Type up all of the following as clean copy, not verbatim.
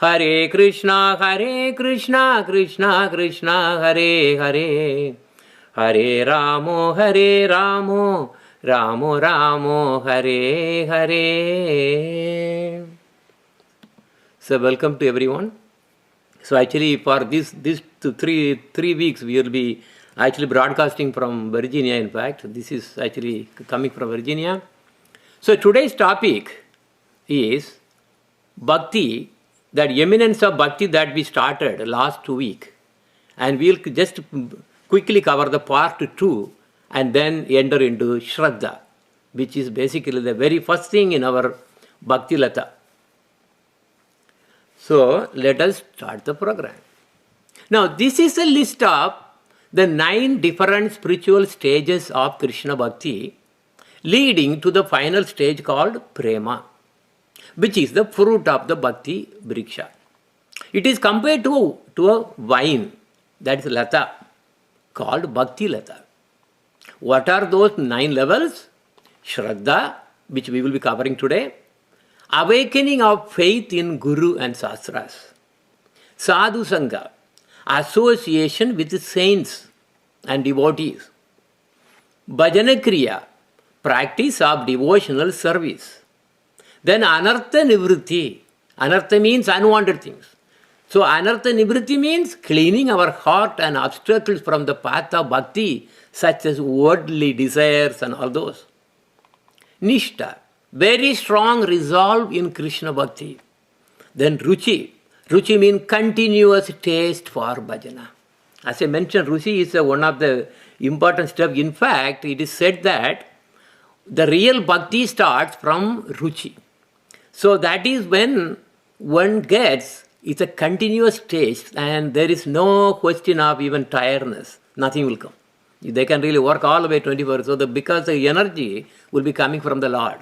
Hare Krishna, Krishna Krishna, Hare Hare. Hare Ramo, Ramo Ramo, Hare Hare. So welcome to everyone. So actually for this 3 weeks we will be actually broadcasting from Virginia. In fact, this is actually coming from Virginia. So today's topic is Bhakti, that eminence of Bhakti that we started last 2 weeks. And we'll just quickly cover the part 2 and then enter into Sraddha, which is basically the very first thing in our Bhakti Lata. So let us start the program. Now this is a list of the 9 different spiritual stages of Krishna Bhakti leading to the final stage called Prema, which is the fruit of the Bhakti Vriksha. It is compared to a vine, that is Lata, called Bhakti Lata. What are those 9 levels? Shraddha, which we will be covering today. Awakening of faith in Guru and Sastras. Sadhu Sangha, association with saints and devotees. Bhajana Kriya, practice of devotional service. Then Anartha Nivritti. Anartha means unwanted things. So Anartha Nivritti means cleaning our heart and obstacles from the path of bhakti, such as worldly desires and all those. Nishta, very strong resolve in Krishna Bhakti. Then Ruchi. Ruchi means continuous taste for bhajana. As I mentioned, Ruchi is one of the important steps. In fact, it is said that the real bhakti starts from Ruchi. So that is when one gets, it's a continuous taste and there is no question of even tiredness. Nothing will come. They can really work all the way 24 hours. So because the energy will be coming from the Lord.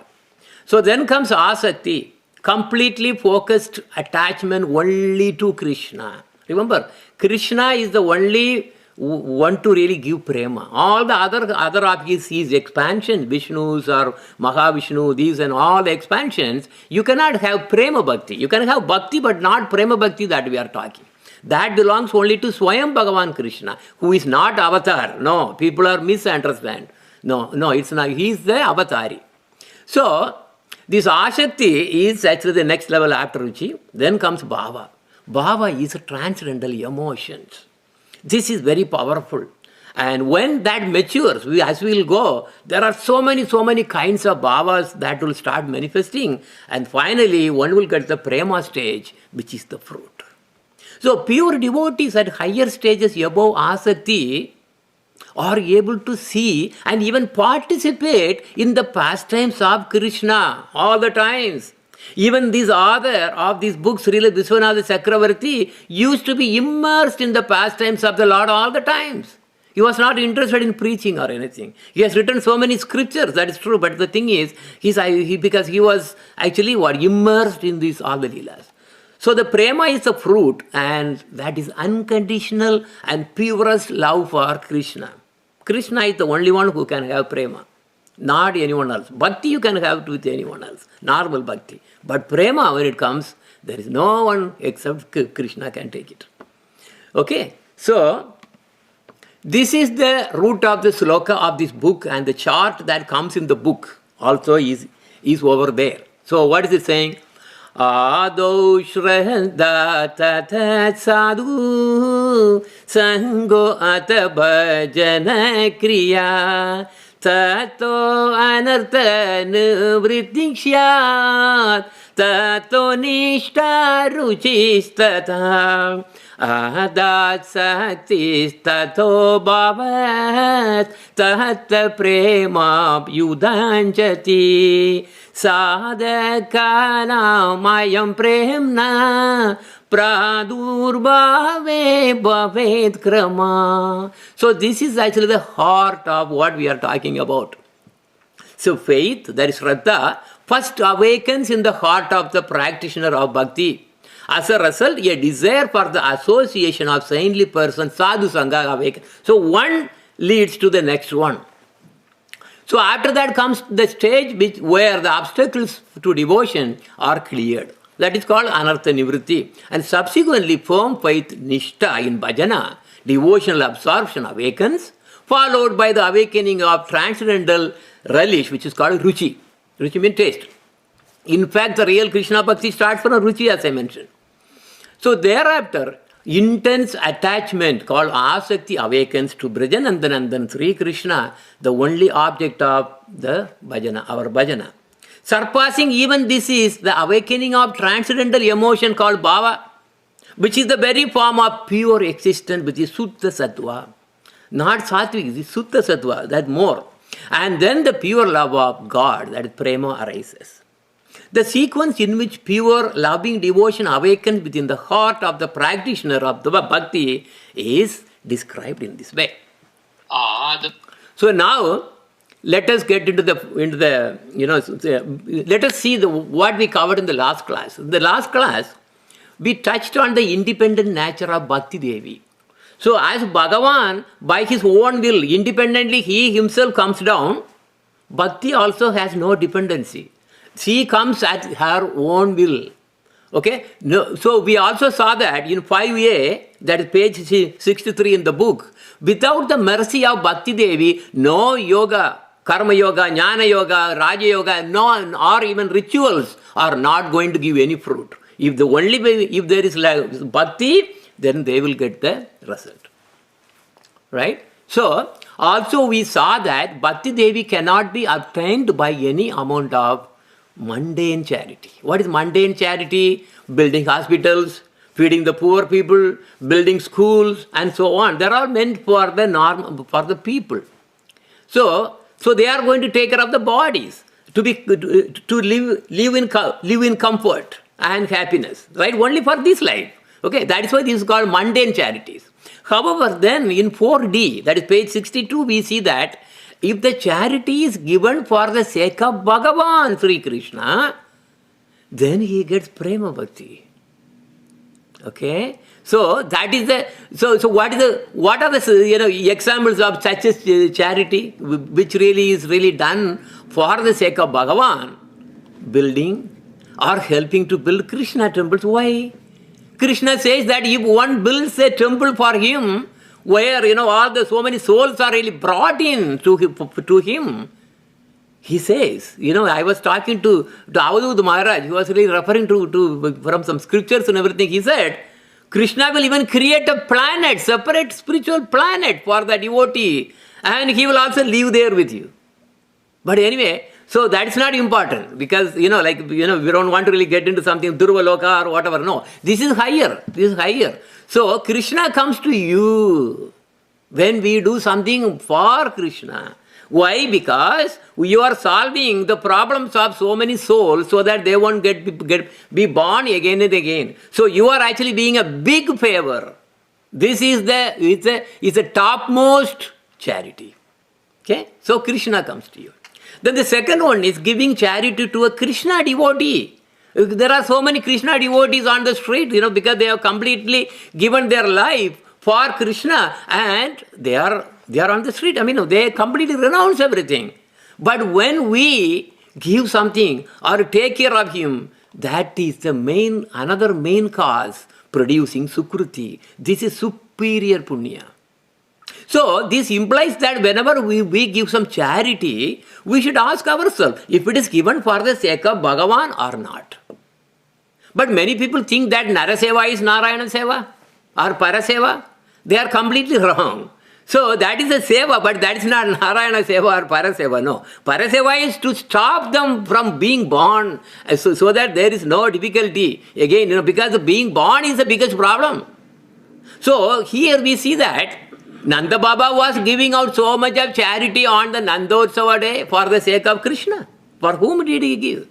So then comes Asakti, completely focused attachment only to Krishna. Remember, Krishna is the only one to really give prema. All the other of his expansion, Vishnus or Mahavishnu, these and all the expansions, you cannot have prema bhakti. You can have bhakti but not prema bhakti that we are talking. That belongs only to Swayam Bhagavan Krishna, who is not avatar. No, people are misunderstand. No, it's not. He is the avatari. So, this Ashakti is actually the next level after Ruchi. Then comes Bhava. Bhava is a transcendental emotions. This is very powerful. And when that matures, as we will go, there are so many kinds of bhavas that will start manifesting. And finally, one will get the prema stage, which is the fruit. So pure devotees at higher stages above Asakti are able to see and even participate in the pastimes of Krishna all the times. Even this author of these books, Srila Vishwanatha Chakravarti, used to be immersed in the pastimes of the Lord all the times. He was not interested in preaching or anything. He has written so many scriptures, that is true, but the thing is, because he was actually immersed in these all the leelas. So the prema is a fruit, and that is unconditional and purest love for Krishna. Krishna is the only one who can have prema, not anyone else. Bhakti you can have with anyone else, normal bhakti. But prema, when it comes, there is no one except Krishna can take it. Okay, so this is the root of the sloka of this book, and the chart that comes in the book also is over there. So what is it saying? Ado Shraddha Tatha Sadhu Sango Ata Bhajana Kriya Tato Anartha Nivrittikshyat Tato Nishta Ruchistata Adat Saktis Tato Bhavat Tatta Prema Yudanjati Sadhakana Mayam Premna Pradurbhave Bhavet Krama. So this is actually the heart of what we are talking about. So faith, that is Sraddha, first awakens in the heart of the practitioner of Bhakti. As a result, a desire for the association of saintly persons, Sadhu Sangha, awakens. So one leads to the next one. So after that comes the stage where the obstacles to devotion are cleared. That is called anartha nivritti. And subsequently, firm faith nishtha in bhajana, devotional absorption awakens, followed by the awakening of transcendental relish, which is called ruchi. Ruchi means taste. In fact, the real Krishna Bhakti starts from ruchi, as I mentioned. So thereafter, intense attachment called asakti awakens to Brajanandanandan Sri Krishna, the only object of the bhajana, our bhajana. Surpassing even this is the awakening of transcendental emotion called bhava, which is the very form of pure existence, which is Suddha Sattva. Not Sattvic, it is Suddha Sattva, that more. And then the pure love of God, that is prema, arises. The sequence in which pure loving devotion awakens within the heart of the practitioner of the bhakti is described in this way. So now, let us get into the let us see what we covered in the last class. In the last class, we touched on the independent nature of Bhakti Devi. So as Bhagavan, by his own will, independently he himself comes down, Bhakti also has no dependency. She comes at her own will. Okay? No, so we also saw that in 5a, that is page 63 in the book, without the mercy of Bhakti Devi, no yoga, karma yoga, jnana yoga, raja yoga, no, or even rituals are not going to give any fruit. If the only way, if there is bhakti, then they will get the result. Right? So, also we saw that Bhakti Devi cannot be obtained by any amount of mundane charity. What is mundane charity? Building hospitals, feeding the poor people, building schools, and so on. They are all meant for the norm, for the people. So they are going to take care of the bodies, to live in comfort and happiness, right? Only for this life. Okay, that is why this is called mundane charities. However, then in 4d, that is page 62, we see that if the charity is given for the sake of Bhagavan Sri Krishna, then he gets prema bhakti. Okay, so that is the so what are the examples of such a charity which really is really done for the sake of Bhagavan? Building or helping to build Krishna temples. Why? Krishna says that if one builds a temple for him, where so many souls are really brought in to him, he says, I was talking to Avadut Maharaj, he was really referring to from some scriptures and everything. He said, Krishna will even create a planet, separate spiritual planet for the devotee, and he will also live there with you. But anyway, so that's not important because, we don't want to really get into something Durvaloka or whatever. No, this is higher. So Krishna comes to you when we do something for Krishna. Why? Because you are solving the problems of so many souls so that they won't be born again and again. So you are actually doing a big favor. This is it's a topmost charity. Okay? So Krishna comes to you. Then the second one is giving charity to a Krishna devotee. There are so many Krishna devotees on the street, because they have completely given their life for Krishna and they are on the street. They completely renounce everything. But when we give something or take care of him, that is another main cause producing sukruti. This is superior punya. So this implies that whenever we give some charity, we should ask ourselves if it is given for the sake of Bhagavan or not. But many people think that Naraseva is Narayana Seva or Paraseva. They are completely wrong. So that is a seva, but that is not Narayana Seva or Paraseva. No. Paraseva is to stop them from being born so that there is no difficulty. Again, because being born is the biggest problem. So here we see that Nanda Baba was giving out so much of charity on the Nandotsava day for the sake of Krishna. For whom did he give?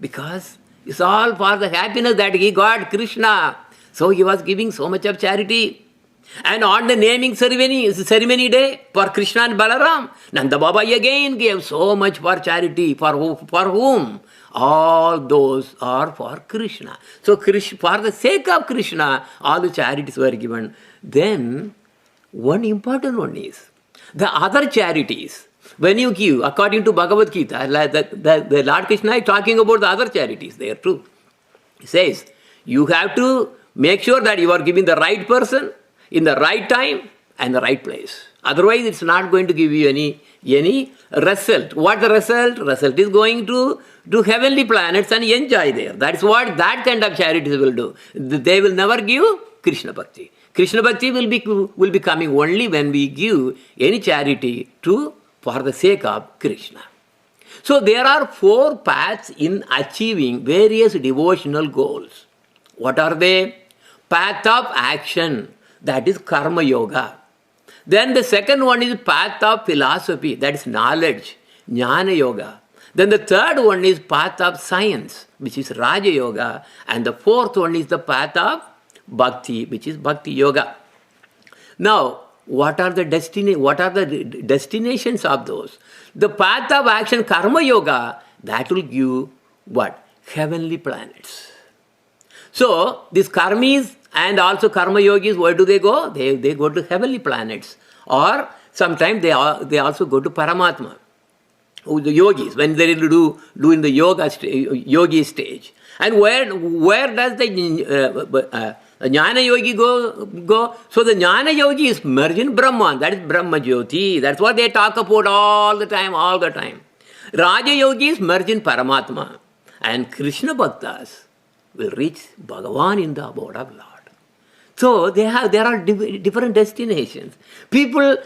Because it's all for the happiness that he got Krishna. So he was giving so much of charity. And on the naming ceremony day for Krishna and Balaram, Nanda Baba again gave so much for charity. For whom? All those are for Krishna. So for the sake of Krishna, all the charities were given. Then one important one is the other charities. When you give, according to Bhagavad Gita, the Lord Krishna is talking about the other charities there too. He says, you have to make sure that you are giving the right person in the right time and the right place. Otherwise, it's not going to give you any result. What the result? Result is going to heavenly planets and enjoy there. That's what that kind of charities will do. They will never give Krishna Bhakti. Krishna Bhakti will be coming only when we give any charity for the sake of Krishna. So there are 4 paths in achieving various devotional goals. What are they? Path of action, that is Karma Yoga. Then the second one is path of philosophy, that is knowledge, Jnana Yoga. Then the third one is path of science, which is Raja Yoga. And the fourth one is the path of Bhakti, which is Bhakti Yoga. Now, what are the destinations of those? The path of action, Karma Yoga, that will give what? Heavenly planets. So, these karmis and also karma yogis, where do they go? They go to heavenly planets. Or sometimes they also go to Paramatma. The yogis, when they do in the yogi stage. And where does the Jnana Yogi go? So the Jnana Yogi is merged in Brahman. That is Brahma Jyoti. That's what they talk about all the time. Raja Yogi is merged in Paramatma. And Krishna Bhaktas will reach Bhagavan in the abode of Lord. So there are different destinations. People,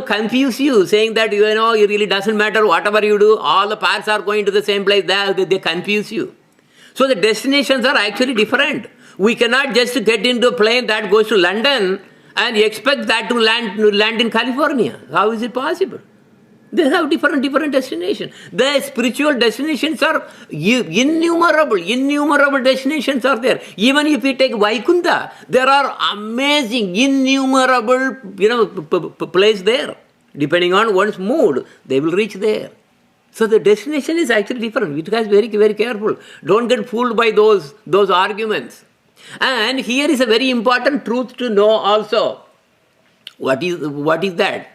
confuse you, saying that, it really doesn't matter whatever you do, all the paths are going to the same place. They confuse you. So the destinations are actually different. We cannot just get into a plane that goes to London and expect that to land in California. How is it possible? They have different destinations. The spiritual destinations are innumerable. Innumerable destinations are there. Even if we take Vaikunta, there are amazing, innumerable, place there. Depending on one's mood, they will reach there. So the destination is actually different. You guys very, very careful. Don't get fooled by those arguments. And here is a very important truth to know also. What is that?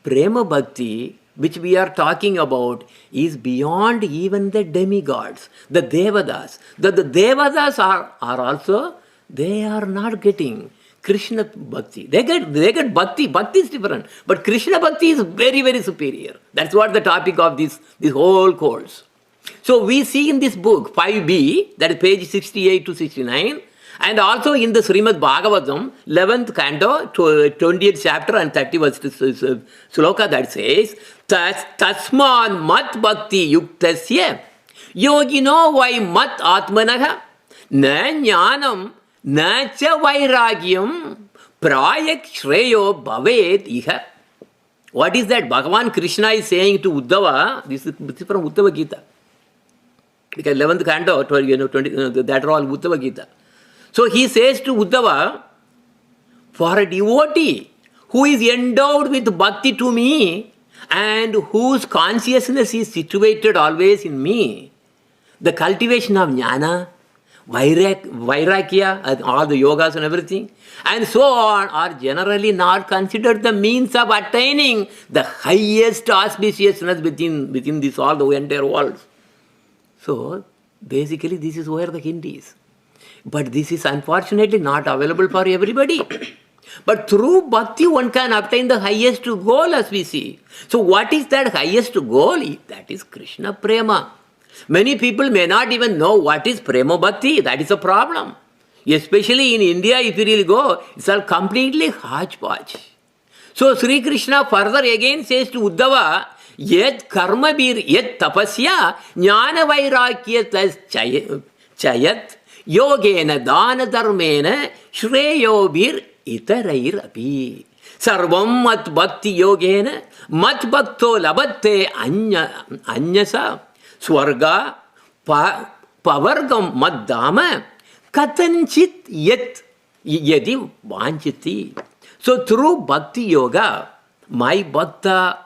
Prema Bhakti, which we are talking about, is beyond even the demigods, the Devadas. The Devadas are also, they are not getting Krishna Bhakti. They get Bhakti. Bhakti is different. But Krishna Bhakti is very, very superior. That's what the topic of this whole course. So we see in this book, 5b, that is page 68 to 69, and also in the Srimad Bhagavatam, 11th canto, 20th chapter and 30th sloka, that says, Tasman mat bhakti yuktasya yogino vai mat atmanaha na jnanam na cha vairagyam prayak shreyo bhavet iha. What is that? Bhagavan Krishna is saying to Uddhava, this is from Uddhava Gita. Because 11th canto, 20, that are all Uddhava Gita. So he says to Uddhava, for a devotee who is endowed with bhakti to me and whose consciousness is situated always in me, the cultivation of jnana, vairagya, all the yogas and everything, and so on, are generally not considered the means of attaining the highest auspiciousness within this all the entire world. So basically this is where the hint is. But this is unfortunately not available for everybody. But through bhakti one can obtain the highest goal, as we see. So what is that highest goal? That is Krishna Prema. Many people may not even know what is Prema Bhakti. That is a problem. Especially in India, if you really go, it's all completely hodgepodge. So Sri Krishna further again says to Uddhava, Yet karma bir yet tapasya jnana vairagya chayat yogena dana dharmena shreyobir itarair api. Sarvam mat bhakti yogena mat bhakto labhatte anyasa swarga pavargam mad dama katanchit yet yadi vanchiti. So through bhakti yoga, my bhakta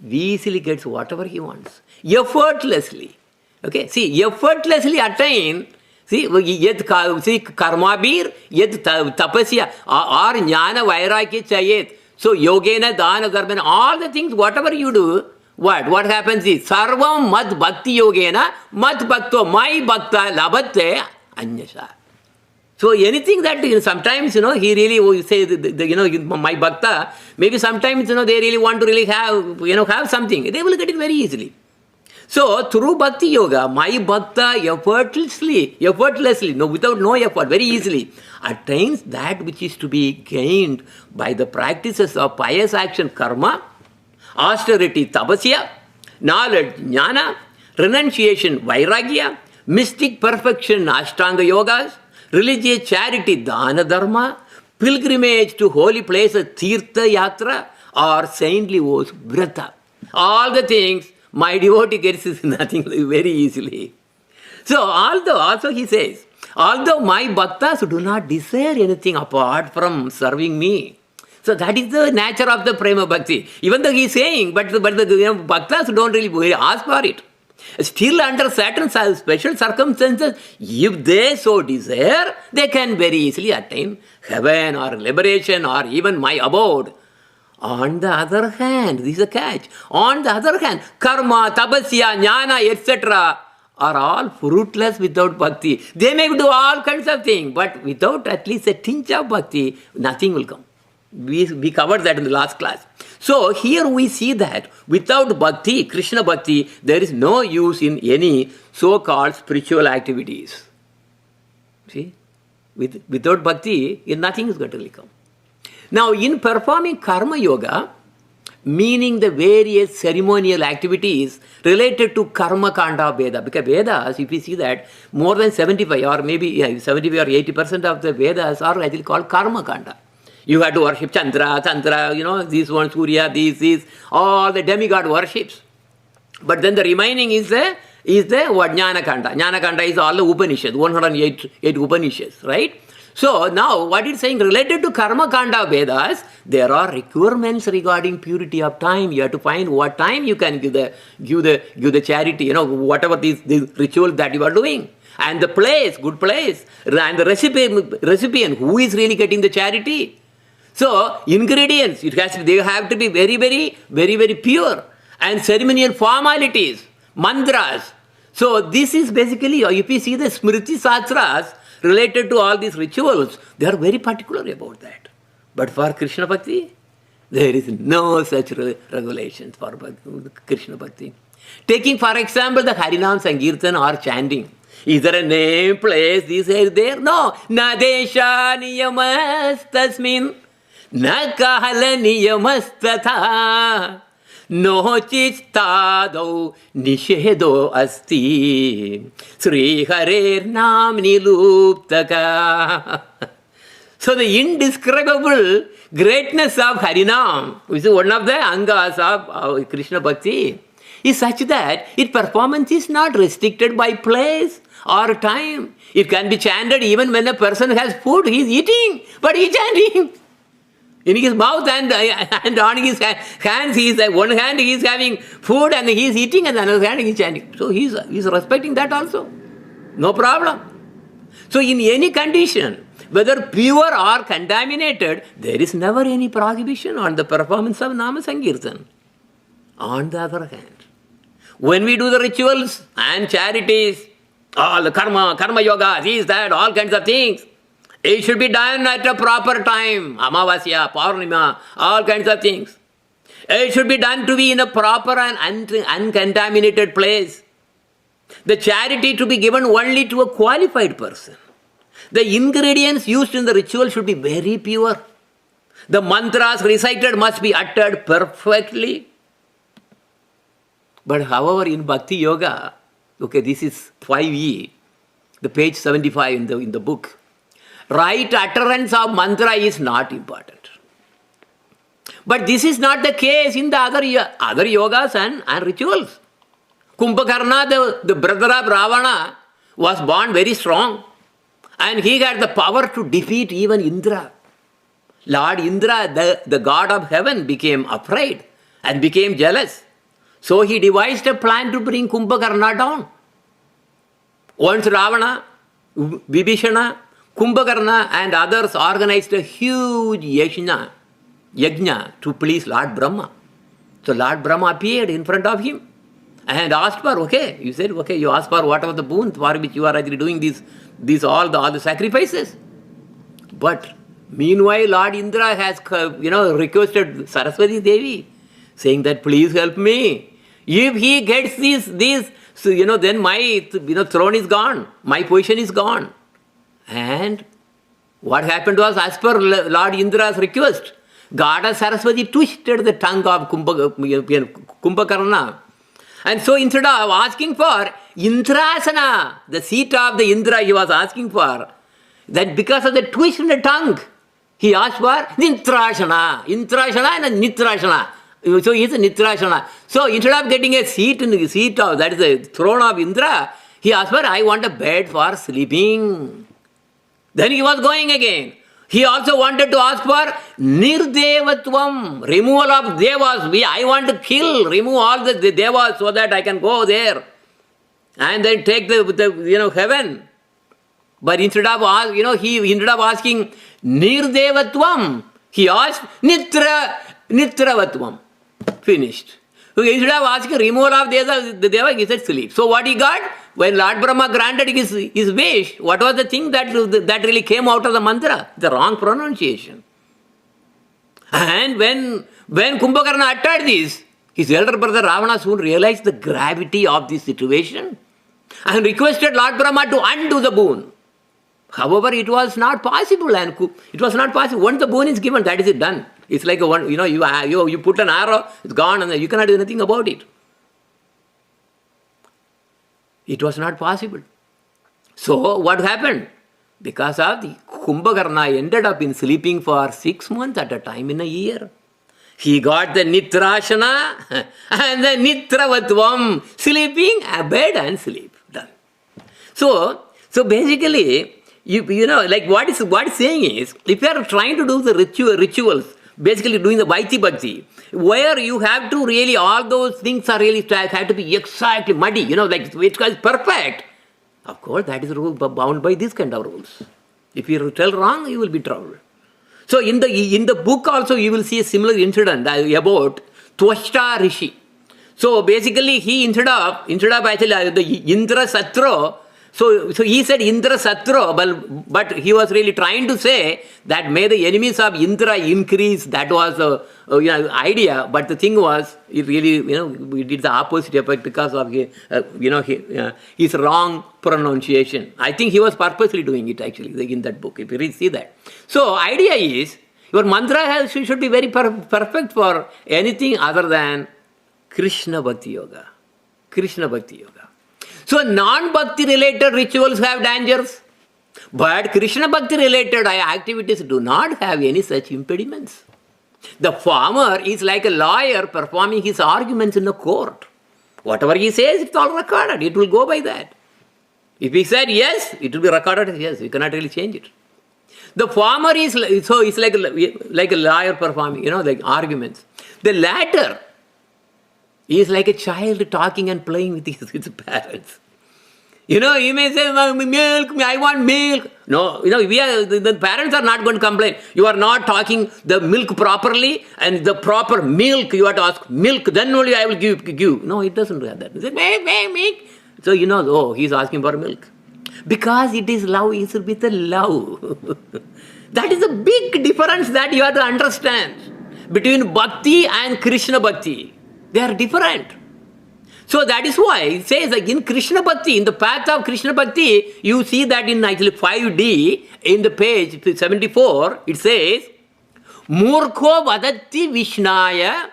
easily gets whatever he wants. Effortlessly. Okay, see, effortlessly attain. See, karmabir, yet tapasya, or jnana vairagya chayet. So, yogena, dana, dharmena, all the things, whatever you do, what happens is, sarvam mad bhakti yogena, mad bhakto, my bhakta labhatte Anyasha. So anything that, sometimes, he really will say, my bhakta, maybe sometimes, they really want to really have something. They will get it very easily. So through Bhakti Yoga, my bhakta effortlessly, without no effort, very easily, attains that which is to be gained by the practices of pious action, karma, austerity, tapasya, knowledge, jnana, renunciation, vairagya, mystic perfection, ashtanga yogas, religious charity, dana dharma, pilgrimage to holy places, tirtha yatra, or saintly vows, vrata. All the things my devotee gets is nothing very easily. So also he says, although my bhaktas do not desire anything apart from serving me. So that is the nature of the prema bhakti. Even though he is saying, but the bhaktas don't really ask for it. Still under certain special circumstances, if they so desire, they can very easily attain heaven or liberation or even my abode. On the other hand, this is a catch. On the other hand, karma, tapasya, jnana, etc. are all fruitless without bhakti. They may do all kinds of things, but without at least a tinge of bhakti, nothing will come. We covered that in the last class. So here we see that without bhakti, Krishna bhakti, there is no use in any so-called spiritual activities. See? Without bhakti, nothing is going to really come. Now, in performing karma yoga, meaning the various ceremonial activities related to karma kanda Veda, because Vedas, if you see that, more than 75 or maybe 75 or 80% of the Vedas are actually called karma kanda. You have to worship Chandra, this one, Surya, these, all the demigod worships. But then the remaining is the what? Jnana kanda. Jnana kanda is all the Upanishads, 108 Upanishads, right? So now what it's saying, related to karma kanda Vedas, there are requirements regarding purity of time. You have to find what time you can give the charity, whatever these rituals that you are doing. And the place, good place, and the recipient, who is really getting the charity. So ingredients, they have to be very, very, very, very pure. And ceremonial formalities, mantras. So this is basically, if you see the Smriti Sastras related to all these rituals, they are very particular about that. But for Krishna Bhakti, there is no such regulations for Krishna Bhakti. Taking for example the Harinam Sankirtan or chanting. Is there a name, place, this is there? No. Na desha niyamastasmin, na kahala niyamastatha, no chistado nishedo asti, Sri Harer namni luptaka. So the indescribable greatness of Harinam, which is one of the angas of Krishna Bhakti, is such that its performance is not restricted by place or time. It can be chanted even when a person has food, he is eating, but he is chanting. In his mouth and on his hands, one hand he is having food and he is eating, and another hand he is chanting. So he is respecting that also. No problem. So in any condition, whether pure or contaminated, there is never any prohibition on the performance of Nama Sankirtan. On the other hand, when we do the rituals and charities, all the karma yoga, this, that, all kinds of things, it should be done at a proper time. Amavasya, Purnima, all kinds of things. It should be done to be in a proper and uncontaminated place. The charity to be given only to a qualified person. The ingredients used in the ritual should be very pure. The mantras recited must be uttered perfectly. But however, in Bhakti Yoga, this is 5e, the page 75 in the book. Right utterance of mantra is not important. But this is not the case in the other yogas and rituals. Kumbhakarna, the brother of Ravana, was born very strong. And he had the power to defeat even Indra. Lord Indra, the god of heaven, became afraid and became jealous. So he devised a plan to bring Kumbhakarna down. Once Ravana, Vibhishana, Kumbhakarna and others organized a huge yajna to please Lord Brahma. So Lord Brahma appeared in front of him and asked for, you said, you asked for whatever the boon for which you are actually doing this all the sacrifices. But meanwhile, Lord Indra has, requested Saraswati Devi, saying that please help me. If he gets these, then my throne is gone, my position is gone. And what happened was, as per Lord Indra's request, Goddess Saraswati twisted the tongue of Kumbhakarna. And so instead of asking for Indrasana, the seat of the Indra he was asking for, that because of the twist in the tongue, he asked for Nitrashana. Intrashana and Nitrashana. So he is a Nitrashana. So instead of getting a seat in the seat of, that is the throne of Indra, he asked for, I want a bed for sleeping. Then he was going again. He also wanted to ask for Nirdevatvam, removal of Devas. I want to remove all the Devas so that I can go there and then take the heaven. But instead of asking Nirdevatvam, he asked Nitravatvam. Finished. Instead of asking removal of the Deva, he said sleep. So what he got? When Lord Brahma granted his wish, what was the thing that really came out of the mantra? The wrong pronunciation. And when Kumbhakarna uttered this, his elder brother Ravana soon realized the gravity of this situation and requested Lord Brahma to undo the boon. However, it was not possible. Once the boon is given, that is it, done. It's like you put an arrow, it's gone, and you cannot do anything about it. It was not possible. So what happened? Because of the Kumbhakarna ended up in sleeping for 6 months at a time in a year. He got the Nitrashana and the Nitravatvam, sleeping, a bed and sleep. Done. So basically, what it's saying is, if you are trying to do the rituals, basically doing the Bhakti, where you have to really, all those things are really have to be exactly muddy, which is perfect. Of course, that is rule bound by these kind of rules. If you tell wrong, you will be troubled. So in the book also, you will see a similar incident about Twashta Rishi. So basically, he instead of actually the Indra Satro. So he said Indra Satro, but he was really trying to say that may the enemies of Indra increase. That was the idea. But the thing was, it really, we did the opposite effect because of his wrong pronunciation. I think he was purposely doing it actually in that book, if you really see that. So idea is, your mantra should be very perfect for anything other than Krishna Bhakti Yoga. Krishna Bhakti Yoga. So non-bhakti related rituals have dangers, but Krishna Bhakti related activities do not have any such impediments. The farmer is like a lawyer performing his arguments in a court. Whatever he says, it's all recorded. It will go by that. If he said yes, it will be recorded as yes. You cannot really change it. The farmer is like a lawyer performing, like arguments. The latter is like a child talking and playing with his parents. He may say, milk, I want milk. No, the parents are not going to complain. You are not talking the milk properly, and the proper milk, you have to ask milk, then only I will give. No, it doesn't have that. He says, milk. So he's asking for milk. Because it is love, it's with a love. That is a big difference that you have to understand between Bhakti and Krishna Bhakti. They are different. So that is why it says like in Krishna Bhakti, in the path of Krishna Bhakti, you see that in actually 5D, in the page 74, it says, Murko vadati Vishnaya.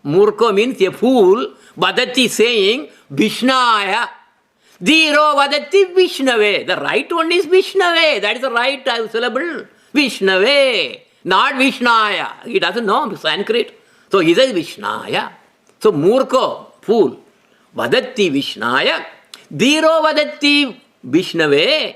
Murko means a fool. Vadati saying, Vishnaya. Dhiro vadati Vishnave. The right one is Vishnave. That is the right syllable. Vishnave. Not Vishnaya. He doesn't know Sanskrit. So he says Vishnaya. So Murko, fool, vadatti Vishnaya, dhiro vadatti Vishnave,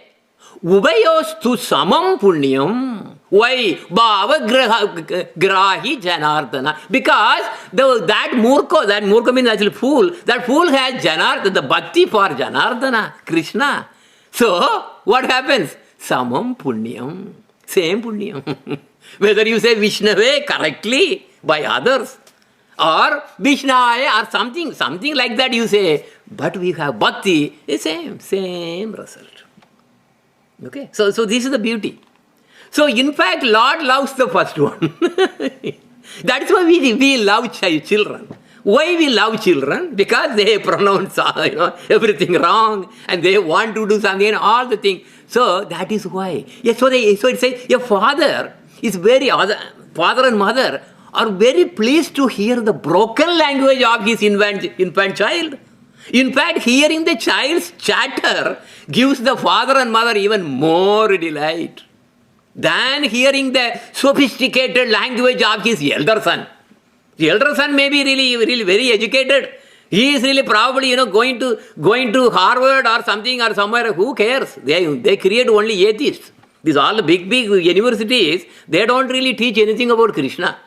ubayostu samam punyam. Why? Bhava grahi janardana. Because that Murko means actually fool, that fool has Janardana, the bhakti for Janardana, Krishna. So, what happens? Samam punyam. Same punyam. Whether you say Vishnave correctly by others, or Vishnaya, or something like that you say, but we have Bhakti, the same result. Okay, so this is the beauty. So in fact, Lord loves the first one. That's why we love children. Why we love children? Because they pronounce everything wrong and they want to do something and all the things. So that is why. Yeah, so it says your father and mother are very pleased to hear the broken language of his infant child. In fact, hearing the child's chatter gives the father and mother even more delight than hearing the sophisticated language of his elder son. The elder son may be really very educated. He is really probably going to Harvard or something or somewhere. Who cares? They create only atheists. These all the big universities. They don't really teach anything about Krishna.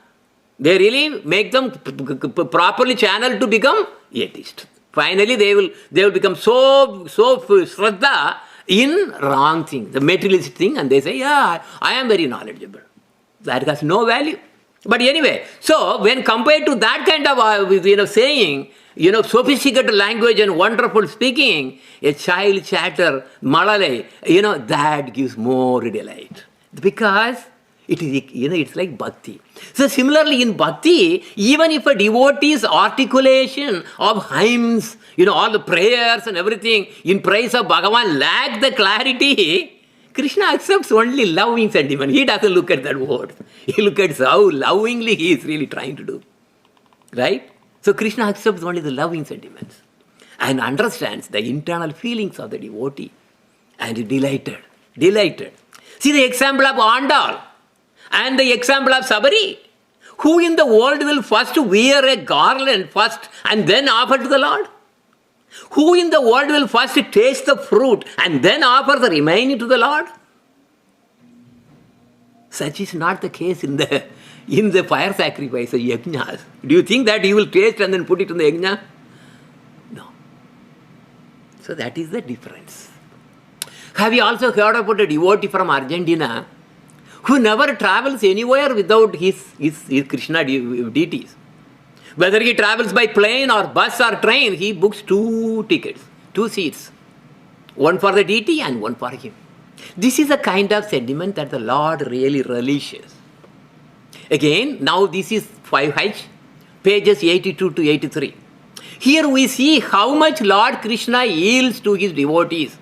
They really make them properly channeled to become atheists. Finally, they will become so Sraddha in wrong thing, the materialistic thing, and they say, yeah, I am very knowledgeable. That has no value. But anyway, so when compared to that kind of saying, sophisticated language and wonderful speaking, a child chatter, malalai, that gives more delight. Because it is, it's like bhakti. So similarly in bhakti, even if a devotee's articulation of hymns, all the prayers and everything in praise of Bhagavan lack the clarity, Krishna accepts only loving sentiment. He doesn't look at that word. He looks at how lovingly he is really trying to do. Right? So Krishna accepts only the loving sentiments and understands the internal feelings of the devotee and is delighted. See the example of Andal and the example of Sabari. Who in the world will first wear a garland first and then offer to the Lord? Who in the world will first taste the fruit and then offer the remaining to the Lord? Such is not the case in the fire sacrifice, the yajnas. Do you think that you will taste and then put it in the yajna? No. So that is the difference. Have you also heard about a devotee from Argentina who never travels anywhere without his Krishna deities? Whether he travels by plane or bus or train, he books 2 tickets, 2 seats. One for the deity and one for him. This is a kind of sentiment that the Lord really relishes. Again, now this is 5H, pages 82 to 83. Here we see how much Lord Krishna yields to his devotees.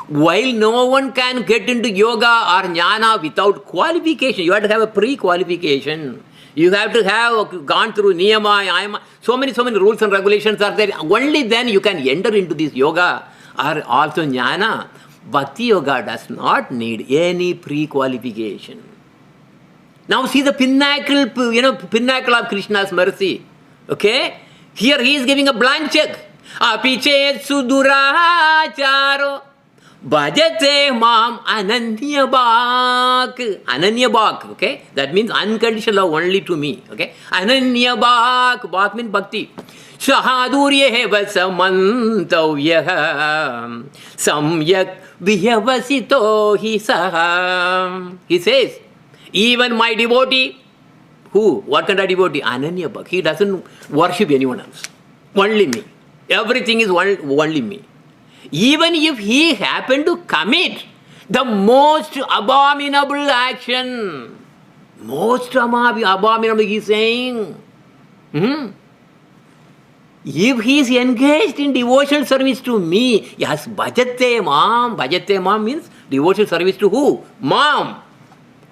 While no one can get into yoga or jnana without qualification, you have to have a pre-qualification. You have to have gone through niyama, ayama. So many rules and regulations are there. Only then you can enter into this yoga or also jnana. Bhakti yoga does not need any pre-qualification. Now see the pinnacle of Krishna's mercy. Okay? Here he is giving a blank check. Apiche suduracharo bhajate mam ananyabhak. Okay? That means unconditional love only to me. Okay? Ananyabhak. Bhak means bhakti. Shahadurye vasamantavyaha samyak vihyavasito hi saha. He says, even my devotee, who? What kind of devotee? Ananyabhak. He doesn't worship anyone else. Only me. Everything is only me. Even if he happened to commit the most abominable action, most abominable, he is saying, if he is engaged in devotional service to me, yes, bhajate mam. Bhajate mam means devotional service to who? Mom.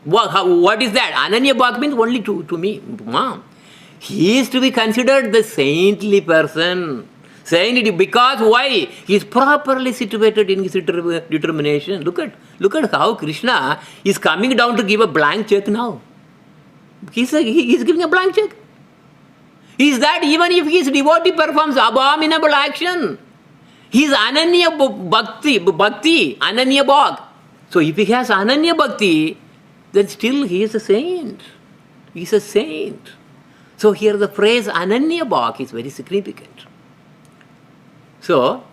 What is that? Ananyabhak means only to me, mom. He is to be considered the saintly person. Saintly because why? He is properly situated in his determination. Look at how Krishna is coming down to give a blank check now. He is giving a blank check. Is that even if his devotee performs abominable action, he is Ananya Bhakti, Ananya Bhak. So if he has Ananya Bhakti, then still he is a saint. He is a saint. So here the phrase Ananya Bhak is very significant. So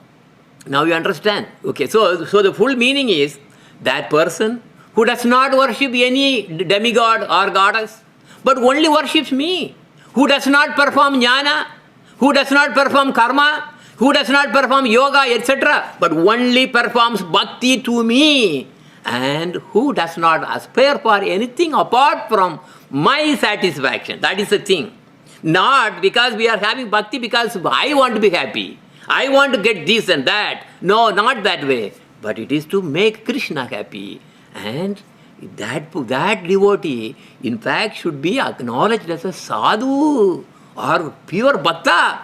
now you understand. Okay, so the full meaning is that person who does not worship any demigod or goddess, but only worships me, who does not perform jnana, who does not perform karma, who does not perform yoga, etc., but only performs bhakti to me, and who does not aspire for anything apart from my satisfaction. That is the thing. Not because we are having bhakti because I want to be happy. I want to get this and that. No, not that way. But it is to make Krishna happy. And that devotee, in fact, should be acknowledged as a sadhu or pure bhakta.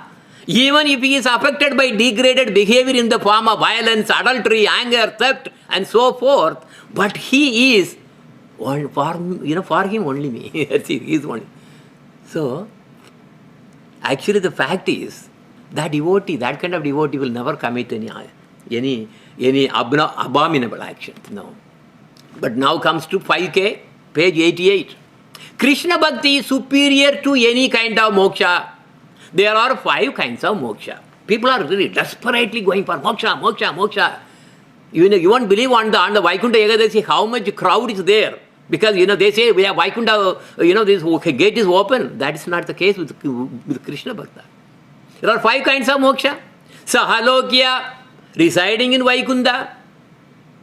Even if he is affected by degraded behavior in the form of violence, adultery, anger, theft, and so forth, but he is for him only me. He is only. So, actually, the fact is that devotee, that kind of devotee, will never commit any abominable actions. No. But now comes to 5K, page 88. Krishna Bhakti is superior to any kind of moksha. There are 5 kinds of moksha. People are really desperately going for moksha, moksha, moksha. You won't believe on the Vaikuntha Ekadasi how much crowd is there. Because, they say, we have Vaikuntha, this gate is open. That is not the case with Krishna Bhakta. There are 5 kinds of moksha. Sahalokya, residing in Vaikuntha.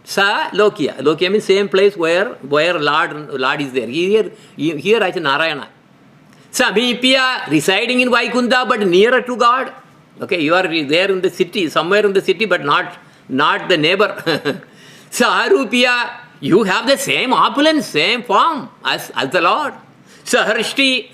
Sa Lokya. Lokya means same place where Lord is there. Here as Narayana. Samipya, residing in Vaikuntha but nearer to God. Okay, you are there in the city, somewhere in the city but not the neighbor. Saharupya, you have the same opulence, same form as the Lord. Saharshti,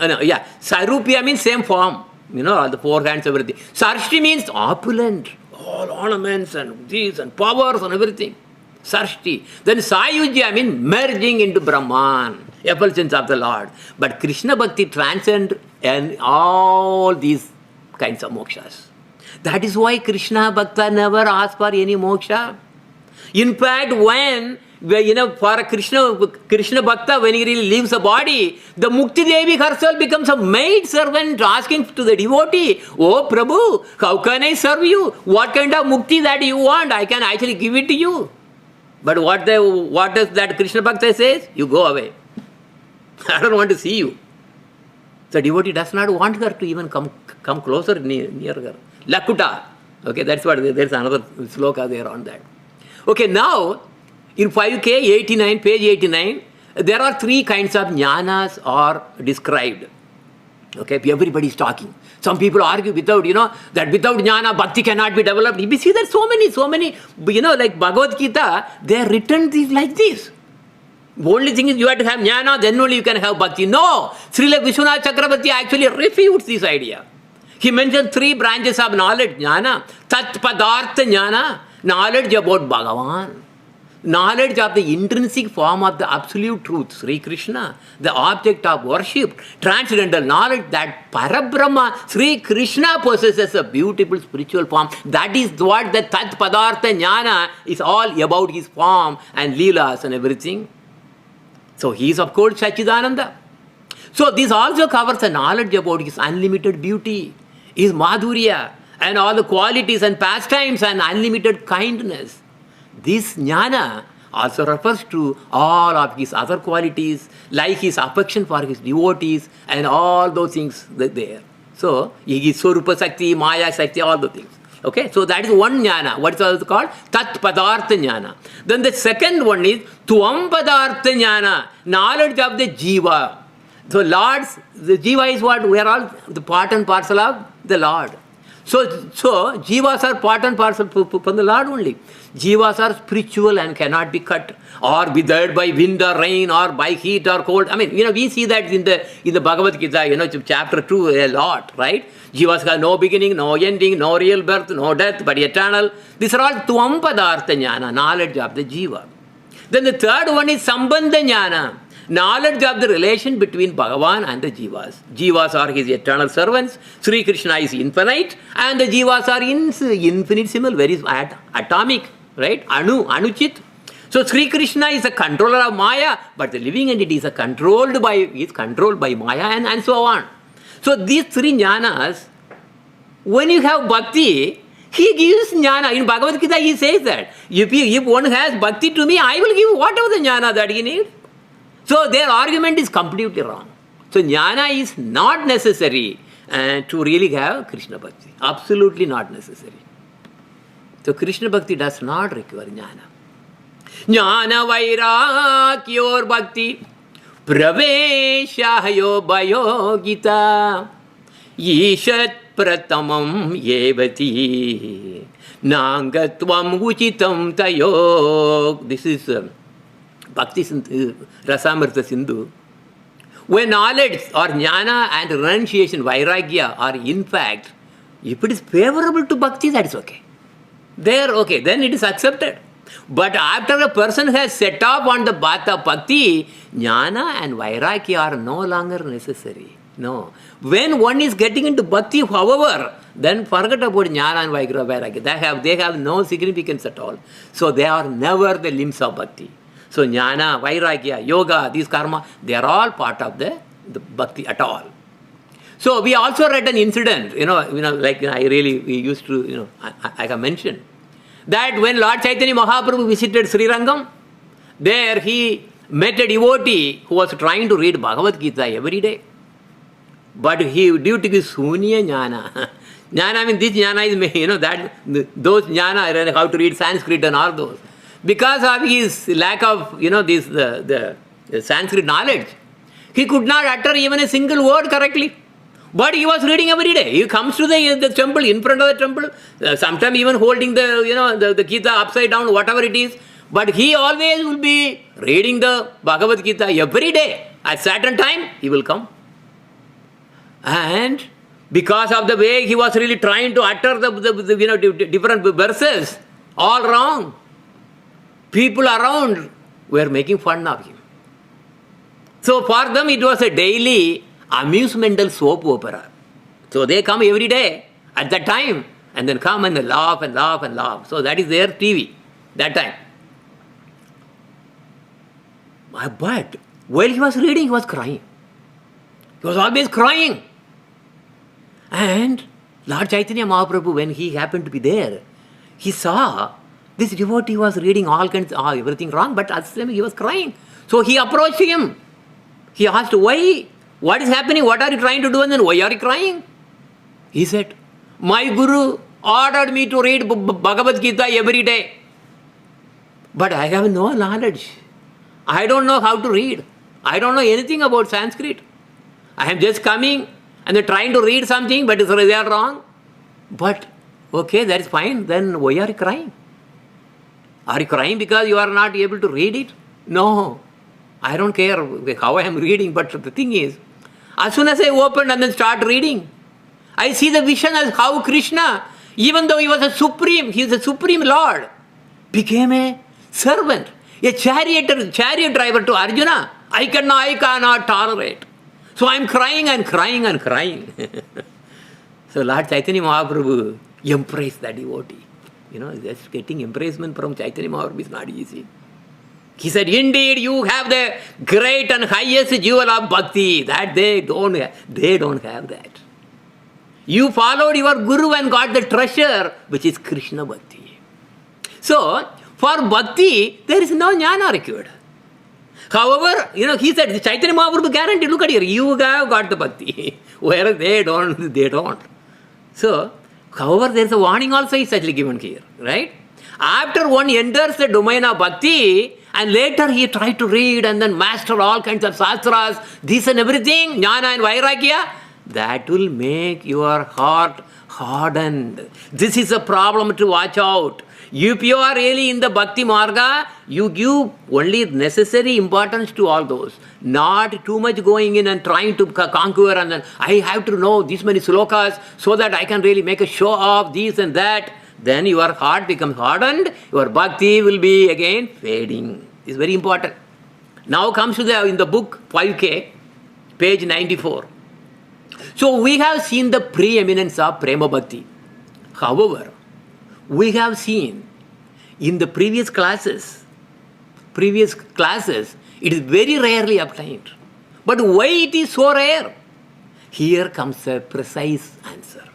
Sarupya means same form. All the 4 hands, everything. Sarshti means opulent. All ornaments and these and powers and everything. Sarshti. Then Sayujya means merging into Brahman, effulgence of the Lord. But Krishna Bhakti transcends and all these kinds of mokshas. That is why Krishna Bhakta never asks for any moksha. In fact, for a Krishna Bhakta, when he really leaves the body, the Mukti Devi herself becomes a maid servant asking to the devotee, "Oh Prabhu, how can I serve you? What kind of Mukti that you want? I can actually give it to you." But what does that Krishna Bhakta says? You go away. I don't want to see you. The devotee does not want her to even come closer near her. Lakuta. Okay, that's what, there's another sloka there on that. Okay, now, in 5K, 89, page 89, there are 3 kinds of jnanas are described. Okay, everybody is talking. Some people argue that without jnana, bhakti cannot be developed. We see that so many, like Bhagavad Gita, they are written these like this. The only thing is you have to have jnana, then only you can have bhakti. No! Srila Vishwanath Chakravarti actually refutes this idea. He mentioned 3 branches of knowledge, jnana. Tat padartha jnana, knowledge about Bhagavan. Knowledge of the intrinsic form of the absolute truth, Sri Krishna, the object of worship, transcendental knowledge that Parabrahma, Sri Krishna possesses a beautiful spiritual form. That is what the Tat Padartha Jnana is all about, his form and Leelas and everything. So he is of course Sachidananda. So this also covers the knowledge about his unlimited beauty, his Madhurya, and all the qualities and pastimes and unlimited kindness. This jnana also refers to all of his other qualities, like his affection for his devotees and all those things there. So, he is Swarupa Sakti, Maya Sakti, all the things. Okay, so that is one jnana. What is also called? Tat Padartha Jnana. Then the second one is Tuam Padartha Jnana, knowledge of the Jiva. So, the Jiva is what? We are all the part and parcel of the Lord. So jivas are part and parcel from the Lord only. Jivas are spiritual and cannot be cut or withered by wind or rain or by heat or cold. I mean, we see that in the Bhagavad Gita, chapter 2 a lot, right? Jivas have no beginning, no ending, no real birth, no death, but eternal. These are all Tuam Padartha Jnana, knowledge of the Jiva. Then the third one is Sambandha Jnana, knowledge of the relation between Bhagavan and the Jivas. Jivas are his eternal servants. Sri Krishna is infinite and the Jivas are infinitesimal, very atomic, right? Anuchit. So Sri Krishna is a controller of Maya, but the living entity is controlled by Maya and so on. So these 3 jnanas, when you have bhakti, he gives jnana. In Bhagavad Gita he says that if one has bhakti to me, I will give whatever the jnana that he needs. So their argument is completely wrong. So jnana is not necessary to really have Krishna Bhakti. Absolutely not necessary. So Krishna Bhakti does not require jnana. Jnana Vairagyor Bhakti Praveshayo Bhayogita Ishat Pratamam Yevati Nangatvam Uchitam Tayog. This is Bhakti Rasamrita Sindhu. When knowledge or jnana and renunciation, vairagya, are in fact, if it is favorable to bhakti, that is okay. There, okay, then it is accepted. But after a person has set up on the path of bhakti, jnana and vairagya are no longer necessary. No. When one is getting into bhakti, however, then forget about jnana and vairagya. They have no significance at all. So they are never the limbs of bhakti. So jnana, vairagya, yoga, these karma, they are all part of the bhakti at all. So we also read an incident, we used to, I have mentioned, that when Lord Chaitanya Mahaprabhu visited Sri Rangam, there he met a devotee who was trying to read Bhagavad Gita every day. But he, due to his sunya jnana, jnana means this jnana is, those jnana, how to read Sanskrit and all those. Because of his lack of, the Sanskrit knowledge, he could not utter even a single word correctly. But he was reading every day. He comes to the temple, in front of the temple, sometimes even holding the Gita upside down, whatever it is. But he always will be reading the Bhagavad Gita every day. At certain time, he will come. And because of the way he was really trying to utter the different verses, all wrong. People around were making fun of him. So for them it was a daily amusemental soap opera. So they come every day at that time and then come and laugh and laugh and laugh. So that is their TV that time. But while he was reading, he was crying. He was always crying. And Lord Chaitanya Mahaprabhu, when he happened to be there, he saw this devotee was reading all kinds of everything wrong, but at the time he was crying. So he approached him. He asked, why? What is happening? What are you trying to do? And then why are you crying? He said, my Guru ordered me to read Bhagavad Gita every day. But I have no knowledge. I don't know how to read. I don't know anything about Sanskrit. I am just coming and they're trying to read something, but they are wrong. But, okay, that is fine. Then why are you crying? Are you crying because you are not able to read it? No. I don't care how I am reading, but the thing is, as soon as I open and then start reading, I see the vision as how Krishna, even though he is the supreme Lord, became a servant, a chariot driver to Arjuna. I cannot tolerate. So I am crying and crying and crying. So Lord Chaitanya Mahaprabhu embraced that devotee. Just getting embracement from Chaitanya Mahaprabhu is not easy. He said, indeed, you have the great and highest jewel of bhakti. That they don't have that. You followed your Guru and got the treasure, which is Krishna Bhakti. So, for bhakti, there is no jnana required. However, he said, Chaitanya Mahaprabhu guarantee, look at here, you have got the bhakti. Whereas they don't. So, however, there is a warning also is actually given here, right? After one enters the domain of bhakti, and later he tried to read and then master all kinds of shastras, this and everything, jnana and vairagya, that will make your heart hardened. This is a problem to watch out. If you are really in the bhakti marga, you give only necessary importance to all those. Not too much going in and trying to conquer and then I have to know this many slokas so that I can really make a show of this and that. Then your heart becomes hardened, your bhakti will be again fading. This is very important. Now comes to in the book 5K, page 94. So we have seen the preeminence of Prema Bhakti. However, we have seen in the previous classes, it is very rarely obtained. But why it is so rare? Here comes a precise answer.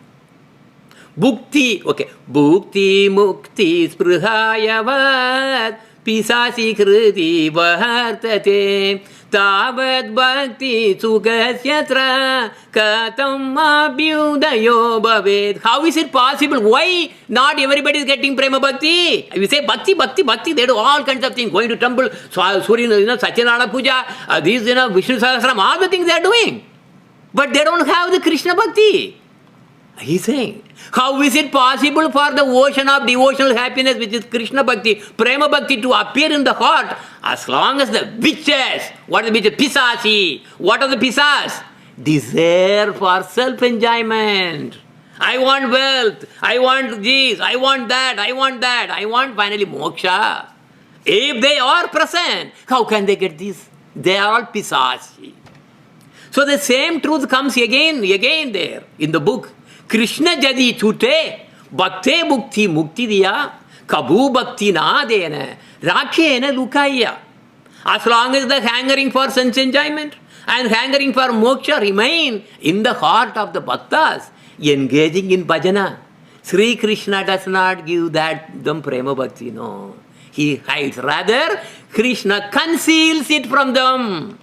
Bhukti, okay. Bhukti mukti sprihayavad pisasi kriti vahartate Tavat bhakti sugasyatra katam abhyudayo bhavet. How is it possible? Why not everybody is getting prema bhakti? We say bhakti, bhakti, bhakti. They do all kinds of things. Going to temple, Surya, Satyanarayana puja, these, Vishnu Sahasram, all the things they are doing. But they don't have the Krishna bhakti. He's saying, how is it possible for the ocean of devotional happiness, which is Krishna bhakti, prema bhakti, to appear in the heart as long as the witches, what are the witches? Pisasi. What are the pisas? Desire for self-enjoyment. I want wealth. I want this. I want that. I want that. I want finally moksha. If they are present, how can they get this? They are all pisasi. So the same truth comes again there in the book. Krishna jadi chute bhakte bhukti mukti diya kabu bhakti na dena rakhena lukaya. As long as the hankering for sense enjoyment and hankering for moksha remain in the heart of the bhaktas engaging in bhajana, Sri Krishna does not give them prema bhakti, no. He hides. Rather, Krishna conceals it from them.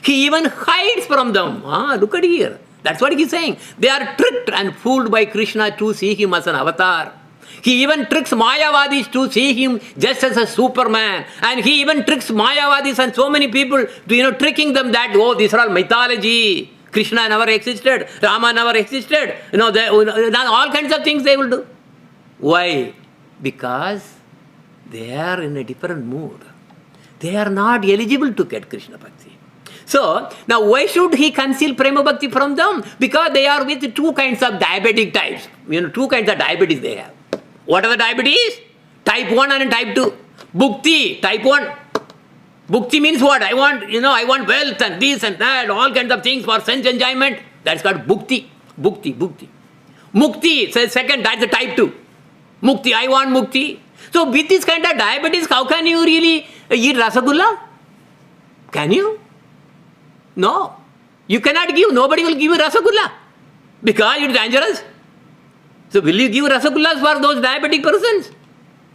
He even hides from them. Look at here. That's what he's saying. They are tricked and fooled by Krishna to see him as an avatar. He even tricks Mayavadis to see him just as a Superman. And he even tricks Mayavadis and so many people to, tricking them that, these are all mythology. Krishna never existed. Rama never existed. All kinds of things they will do. Why? Because they are in a different mood. They are not eligible to get Krishna Bhakti. So, now why should he conceal Prema Bhakti from them? Because they are with two kinds of diabetic types. Two kinds of diabetes they have. What are the diabetes? Type 1 and type 2. Bhukti, type 1. Bhukti means what? I want wealth and this and that, all kinds of things for sense enjoyment. That's called Bhukti. Bhukti. Mukti, second, that's the type 2. Mukti, I want Mukti. So, with this kind of diabetes, how can you really eat Rasagulla? Can you? No. You cannot give. Nobody will give you Rasagulla because it's dangerous. So will you give Rasagullas for those diabetic persons?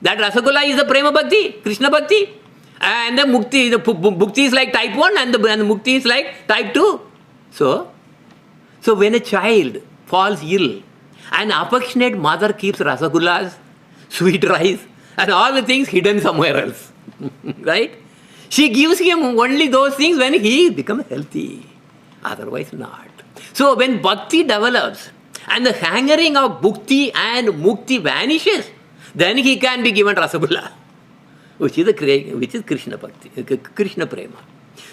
That Rasagulla is the Prema Bhakti, Krishna Bhakti. And the Mukti, the Bhukti is like type 1 and the Mukti is like type 2. So when a child falls ill, an affectionate mother keeps Rasagullas, sweet rice and all the things hidden somewhere else. Right? She gives him only those things when he becomes healthy. Otherwise not. So when bhakti develops and the hankering of bhukti and mukti vanishes, then he can be given Rasagulla, which is Krishna Bhakti, Krishna Prema.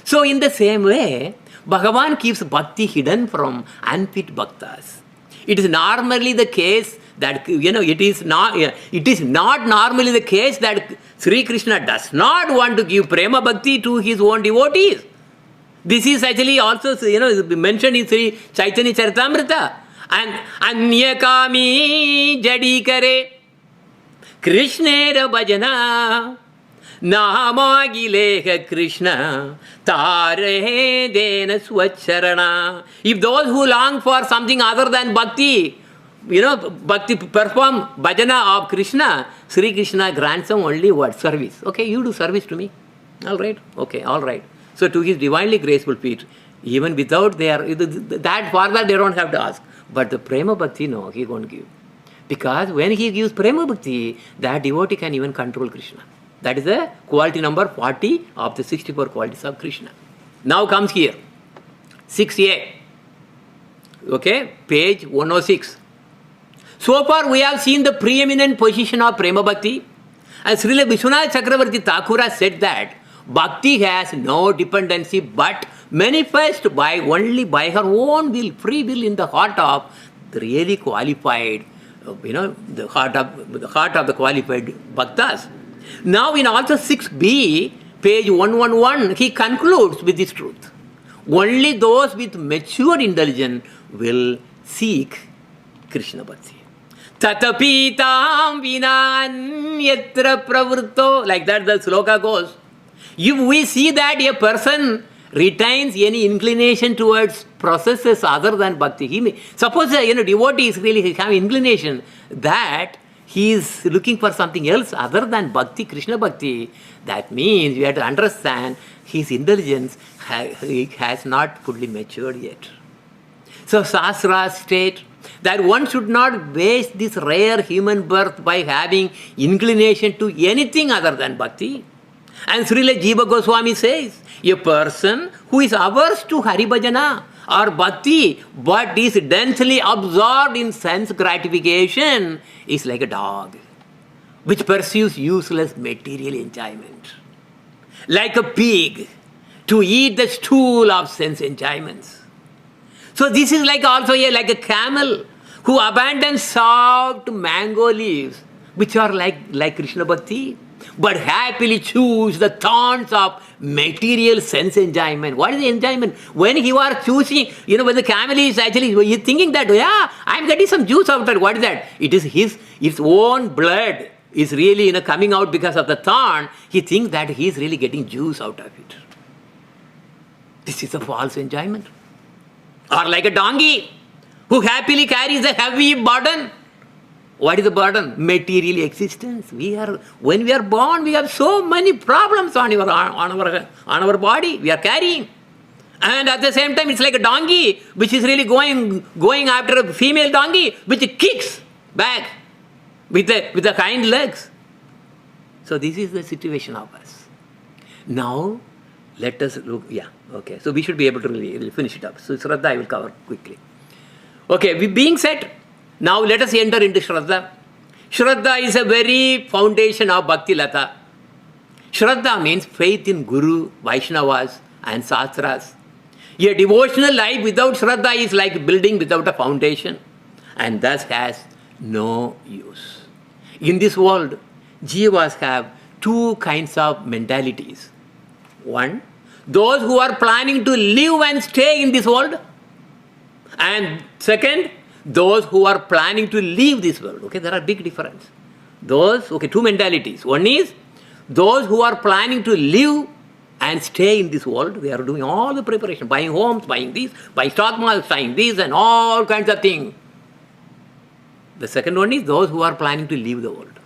So in the same way, Bhagavan keeps bhakti hidden from unfit bhaktas. It is normally the case that, it is not normally the case that Sri Krishna does not want to give Prema Bhakti to his own devotees. This is actually also, mentioned in Sri Chaitanya Charitamrita. And Anyakami Jadikare Krishnera Bhajana Namagileha Krishna Tare Dena Swacharana. If those who long for something other than bhakti, bhakti perform bhajana of Krishna, Sri Krishna grants them only what? Service. Okay, you do service to me. All right. Okay, all right. So to his divinely graceful feet, even without that further they don't have to ask. But the Prema Bhakti, no, he won't give. Because when he gives Prema Bhakti, that devotee can even control Krishna. That is the quality number 40 of the 64 qualities of Krishna. Now comes here, 6a. Okay, page 106. So far we have seen the preeminent position of Prema Bhakti. And Srila Vishwanath Chakravarti Thakur has said that Bhakti has no dependency but manifest only by her own will, free will in the heart of the really qualified, the heart of the qualified Bhaktas. Now in also 6b, page 111, he concludes with this truth. Only those with matured intelligence will seek Krishna Bhakti. Tatapitam vinanyatra pravritto. Like that the sloka goes. If we see that a person retains any inclination towards processes other than bhakti, suppose devotee is really have inclination that he is looking for something else other than Bhakti, Krishna Bhakti, that means we have to understand his intelligence has not fully matured yet. So Shastras state that one should not waste this rare human birth by having inclination to anything other than Bhakti. And Srila Jiva Goswami says, a person who is averse to Hari Bhajana or Bhakti but is densely absorbed in sense gratification is like a dog which pursues useless material enjoyment. Like a pig to eat the stool of sense enjoyments. So this is like also like a camel who abandons soft mango leaves which are like Krishna Bhakti, but happily choose the thorns of material sense enjoyment. What is the enjoyment? When you are choosing, when the camel is actually he's thinking that, I am getting some juice out of it. What is that? It is its own blood is really coming out because of the thorn. He thinks that he is really getting juice out of it. This is a false enjoyment. Or like a donkey who happily carries a heavy burden. What is the burden? Material existence. When we are born, we have so many problems on our body. We are carrying. And at the same time, it's like a donkey which is really going after a female donkey which kicks back with the hind legs. So this is the situation of us. Now, let us look. Okay. So we should be able to really finish it up. So Sraddha I will cover quickly. Okay, being said, now let us enter into Sraddha. Sraddha is a very foundation of Bhakti Lata. Sraddha means faith in Guru, Vaishnavas and Shastras. A devotional life without Sraddha is like building without a foundation and thus has no use. In this world, Jivas have two kinds of mentalities. One, those who are planning to live and stay in this world. And second, those who are planning to leave this world. Okay, there are big difference. Two mentalities. One is those who are planning to live and stay in this world. They are doing all the preparation, buying homes, buying this, buying stock markets, buying this and all kinds of things. The second one is those who are planning to leave the world.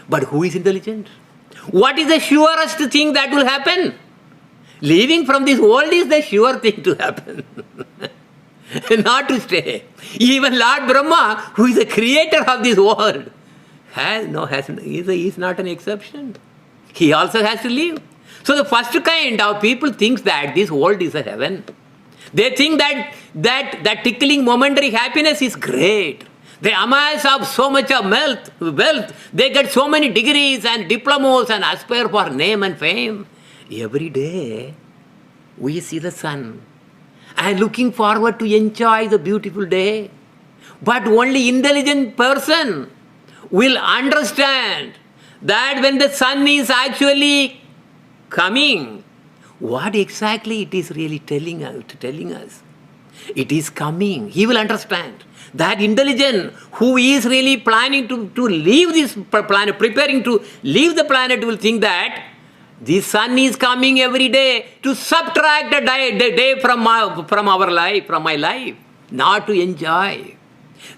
But who is intelligent? What is the surest thing that will happen? Leaving from this world is the sure thing to happen. Not to stay. Even Lord Brahma, who is the creator of this world, is not an exception. He also has to leave. So the first kind of people thinks that this world is a heaven. They think that tickling momentary happiness is great. They amass up so much of wealth. They get so many degrees and diplomas and aspire for name and fame. Every day we see the sun and looking forward to enjoy the beautiful day. But only intelligent person will understand that when the sun is actually coming, what exactly it is really telling us. It is coming. He will understand. That intelligent who is really planning to leave this planet, preparing to leave the planet, will think that the sun is coming every day to subtract the day from our life, from my life, not to enjoy.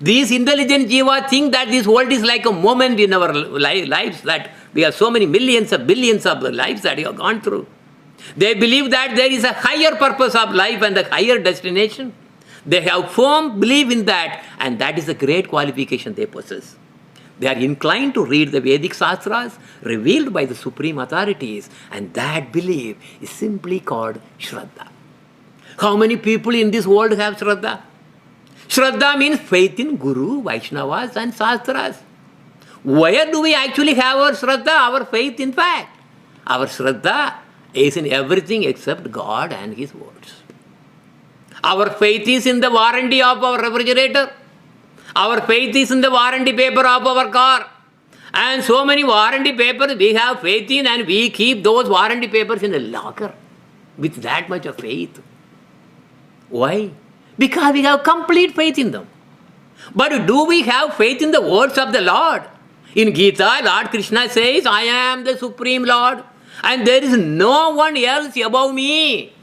These intelligent jiva think that this world is like a moment in our lives, that we have so many millions of billions of lives that we have gone through. They believe that there is a higher purpose of life and a higher destination. They have firm belief in that, and that is a great qualification they possess. They are inclined to read the Vedic Shastras revealed by the supreme authorities, and that belief is simply called Sraddha. How many people in this world have Sraddha? Sraddha means faith in Guru, Vaishnavas and Shastras. Where do we actually have our Sraddha, our faith in fact? Our Sraddha is in everything except God and His words. Our faith is in the warranty of our refrigerator. Our faith is in the warranty paper of our car. And so many warranty papers we have faith in, and we keep those warranty papers in a locker with that much of faith. Why? Because we have complete faith in them. But do we have faith in the words of the Lord? In Gita, Lord Krishna says, I am the Supreme Lord and there is no one else above me.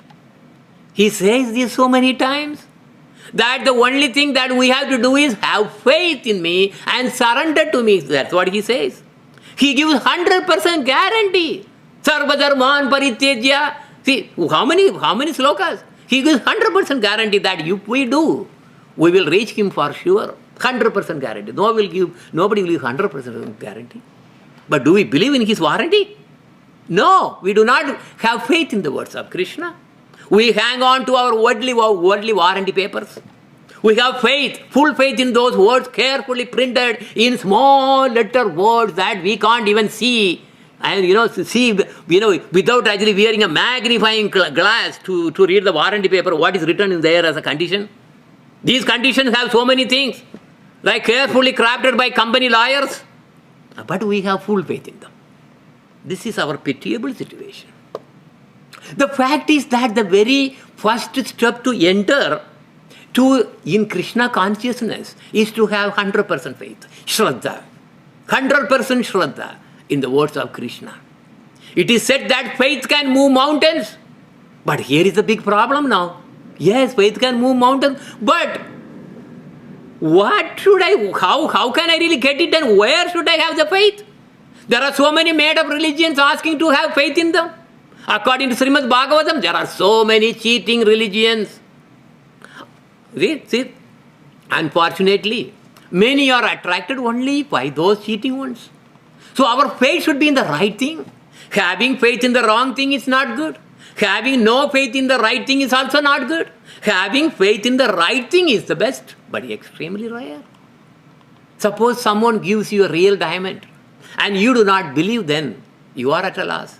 He says this so many times. that the only thing that we have to do is have faith in me and surrender to me. That's what he says. He gives 100% guarantee. Sarva dharman parityajya. See, how many slokas? He gives 100% guarantee that if we do, we will reach him for sure. 100% guarantee. Nobody will give 100% guarantee. But do we believe in his warranty? No, we do not have faith in the words of Krishna. We hang on to our worldly warranty papers. We have faith, full faith in those words carefully printed in small letter words that we can't even see. And without actually wearing a magnifying glass to read the warranty paper, what is written in there as a condition. These conditions have so many things, like carefully crafted by company lawyers. But we have full faith in them. This is our pitiable situation. The fact is that the very first step to enter in Krishna consciousness is to have 100% faith, Sraddha. 100% Sraddha in the words of Krishna. It is said that faith can move mountains. But here is the big problem now. Yes, faith can move mountains, but how can I really get it, and where should I have the faith? There are so many made-up religions asking to have faith in them. According to Srimad Bhagavatam, there are so many cheating religions. See? Unfortunately, many are attracted only by those cheating ones. So our faith should be in the right thing. Having faith in the wrong thing is not good. Having no faith in the right thing is also not good. Having faith in the right thing is the best, but extremely rare. Suppose someone gives you a real diamond and you do not believe, then you are at a loss.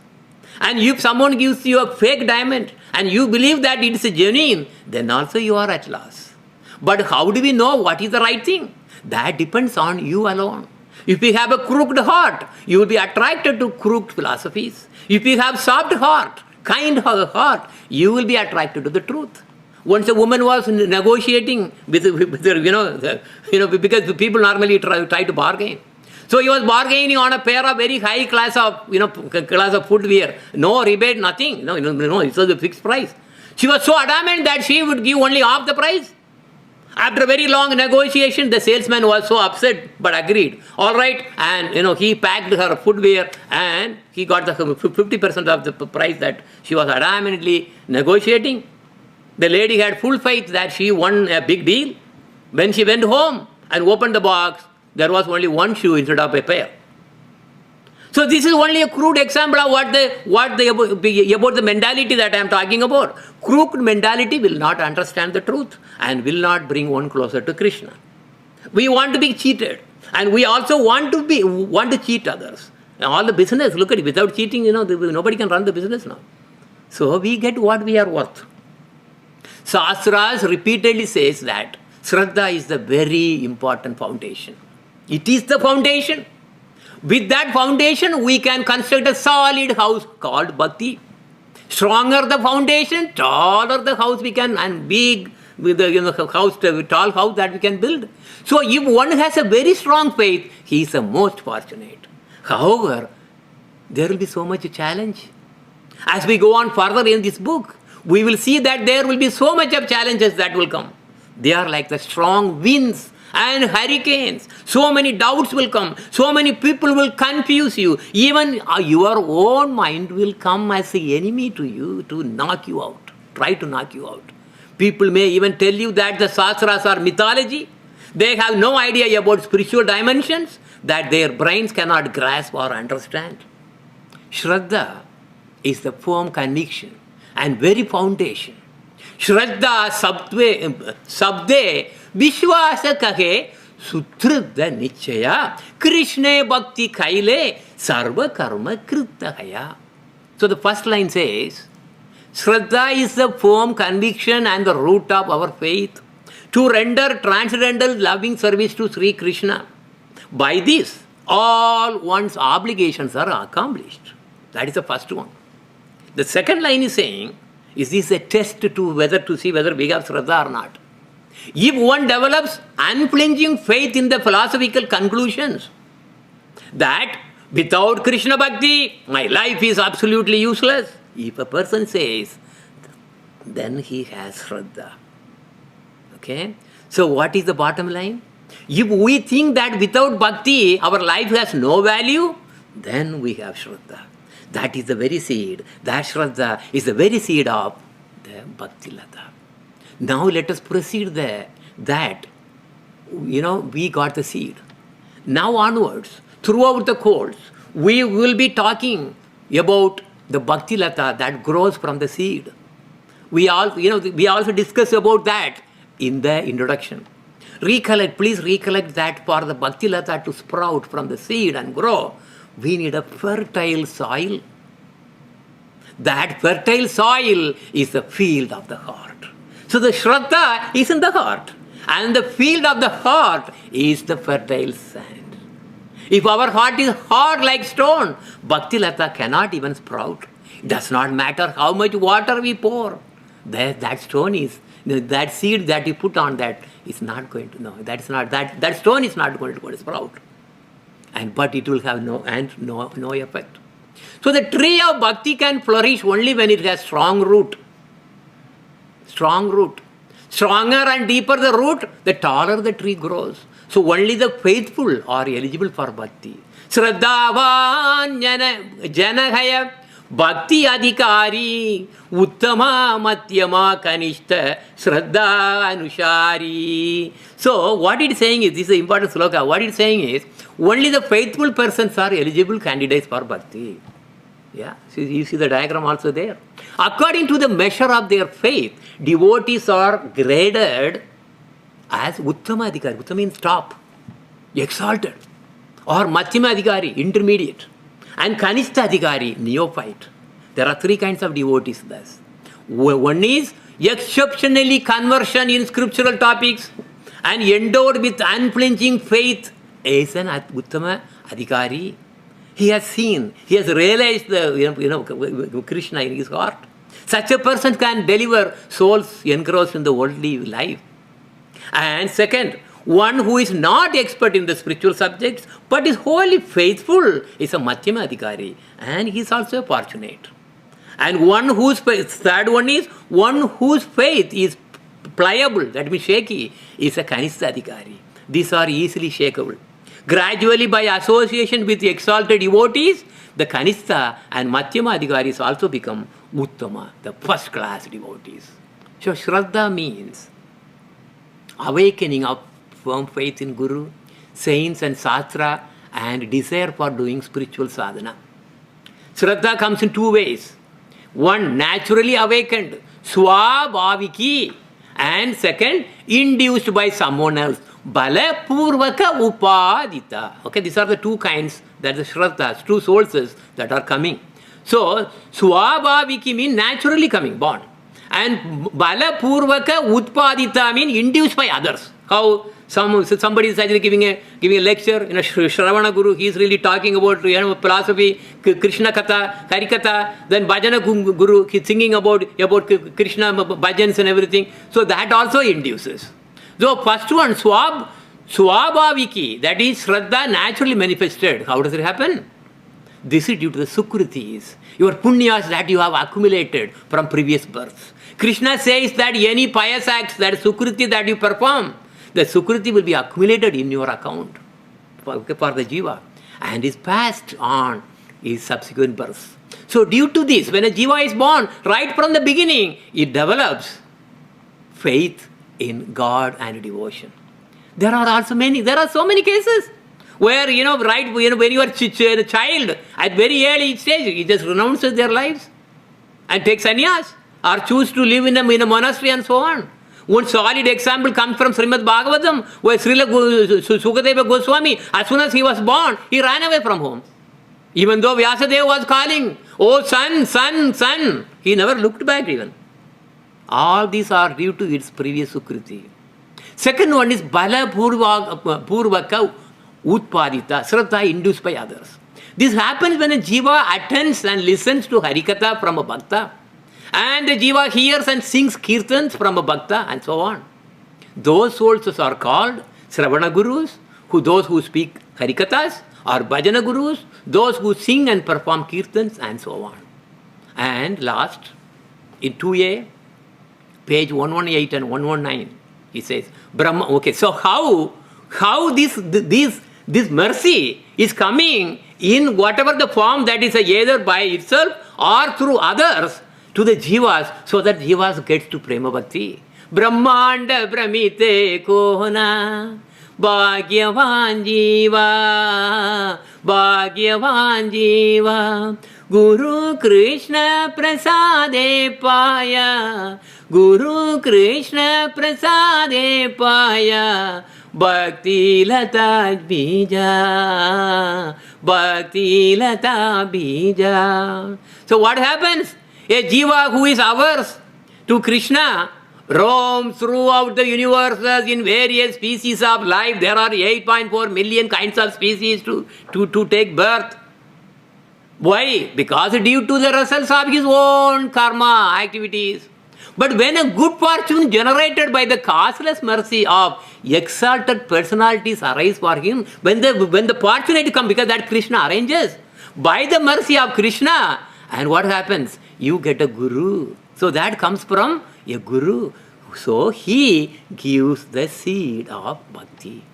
And if someone gives you a fake diamond and you believe that it is genuine, then also you are at loss. But how do we know what is the right thing? That depends on you alone. If you have a crooked heart, you will be attracted to crooked philosophies. If you have soft heart, kind heart, you will be attracted to the truth. Once a woman was negotiating with her, because people normally try to bargain. So he was bargaining on a pair of very high class of footwear. No rebate, nothing. No, it was a fixed price. She was so adamant that she would give only half the price. After a very long negotiation, the salesman was so upset but agreed. All right, and he packed her footwear and he got the 50% of the price that she was adamantly negotiating. The lady had full faith that she won a big deal. When she went home and opened the box, there was only one shoe instead of a pair. So this is only a crude example of about the mentality that I am talking about. Crooked mentality will not understand the truth and will not bring one closer to Krishna. We want to be cheated, and we also want to cheat others. Now all the business, look at it, without cheating, nobody can run the business now. So we get what we are worth. Shastras repeatedly says that Sraddha is the very important foundation. It is the foundation. With that foundation, we can construct a solid house called Bhakti. Stronger the foundation, taller the house we can, and big with the tall house that we can build. So if one has a very strong faith, he is the most fortunate. However, there will be so much challenge. As we go on further in this book, we will see that there will be so much of challenges that will come. They are like the strong winds and hurricanes. So many doubts will come. So many people will confuse you. Even your own mind will come as the enemy to you to knock you out. Try to knock you out. People may even tell you that the Shastras are mythology. They have no idea about spiritual dimensions that their brains cannot grasp or understand. Sraddha is the firm conviction and very foundation. Sraddha sabde Vishwasa kahe sutridha nichaya Krishna bhakti kaile sarva karma krita haya. So the first line says, Sraddha is the firm conviction and the root of our faith to render transcendental loving service to Sri Krishna. By this, all one's obligations are accomplished. That is the first one. The second line is saying, is this a test to see whether we have Sraddha or not? If one develops unflinching faith in the philosophical conclusions that without Krishna Bhakti, my life is absolutely useless, if a person says, then he has Sraddha. Okay? So what is the bottom line? If we think that without bhakti our life has no value, then we have Sraddha. That is the very seed. That Sraddha is the very seed of the Bhakti Lata. Now let us proceed there. That, we got the seed. Now onwards, throughout the course, we will be talking about the Bhakti Lata that grows from the seed. We also discuss about that in the introduction. Please recollect that for the Bhakti Lata to sprout from the seed and grow, we need a fertile soil. That fertile soil is the field of the heart. So the Sraddha is in the heart. And the field of the heart is the fertile sand. If our heart is hard like stone, Bhakti Lata cannot even sprout. It does not matter how much water we pour. That stone is, that seed that you put on that is not going to, that stone is not going to sprout. But it will have no effect. So the tree of bhakti can flourish only when it has strong root. Strong root. Stronger and deeper the root, the taller the tree grows. So only the faithful are eligible for bhakti. Sraddhavan janahaya bhakti adhikari uttama matyama kanishta Sraddha anushari. So what it is saying is, this is an important sloka, what it is saying is, only the faithful persons are eligible candidates for bhakti. Yeah, so you see the diagram also there. According to the measure of their faith, devotees are graded as Uttama Adhikari. Uttama means top, exalted. Or Madhyama Adhikari, intermediate. And Kanishta Adhikari, neophyte. There are three kinds of devotees thus. One is exceptionally conversion in scriptural topics and endowed with unflinching faith as an Uttama Adhikari. He has seen, he has realized the Krishna in his heart. Such a person can deliver souls engrossed in the worldly life. And second, one who is not expert in the spiritual subjects but is wholly faithful is a Madhyama Adhikari, and he is also fortunate. And third one is one whose faith is pliable, that means shaky, is a Kanishta Adhikari. These are easily shakeable. Gradually, by association with the exalted devotees, the Kanishta and Madhyama Adhikaris also become Uttama, the first class devotees. So Shraddha means awakening of firm faith in Guru, saints and Shastra, and desire for doing spiritual sadhana. Shraddha comes in two ways. One, naturally awakened, swabhaviki, and second, induced by someone else, bala purvaka upadita. Okay, these are the two kinds, that the Shraddhas, two sources that are coming. So, swabhaviki means naturally coming, born. And bala purvaka utpadita means induced by others. How somebody is actually giving a lecture in a Shravana Guru, he is really talking about philosophy, Krishna Katha, Hari Katha, then Bhajana Guru, he is singing about Krishna bhajans and everything. So that also induces. So first one, Swabhaviki, that is Shraddha naturally manifested. How does it happen? This is due to the Sukritis, your punyas that you have accumulated from previous births. Krishna says that any pious acts, that Sukriti that you perform, the Sukriti will be accumulated in your account for the Jiva and is passed on his subsequent births. So due to this, when a Jiva is born, right from the beginning, it develops faith in God and devotion. There are so many cases where, when you are a child, at very early stage, he just renounces their lives and takes sannyas or choose to live in a monastery and so on. One solid example comes from Srimad Bhagavatam, where Srila Sukadeva Goswami, as soon as he was born, he ran away from home. Even though Vyasadeva was calling, oh son, son, son, he never looked back even. All these are due to its previous Sukriti. Second one is Bala Purvaka Utpadita, Shraddha induced by others. This happens when a Jiva attends and listens to Harikatha from a Bhakta. And the Jiva hears and sings Kirtans from a Bhakta and so on. Those souls are called Sravana Gurus, those who speak Harikathas, or Bhajana Gurus, those who sing and perform Kirtans and so on. And last, in 2a, page 118 and 119, He says, Brahma. Okay, so how this mercy is coming in whatever the form that is either by itself or through others to the jivas, so that jivas gets to prema bhakti. Brahmanda Brahmite Kohana Bhagyavan Jiva Bhagyavan Jiva Guru Krishna Prasade Paya Guru Krishna Prasade Paya Bhakti Lata Bija Bhakti Lata Bija. So what happens? A jiva who is ours to Krishna roams throughout the universes in various species of life. There are 8.4 million kinds of species to take birth. Why? Because due to the results of his own karma activities. But when a good fortune generated by the causeless mercy of exalted personalities arise for him, when the opportunity comes, because that Krishna arranges, by the mercy of Krishna, and what happens? You get a guru. So that comes from a guru. So he gives the seed of bhakti.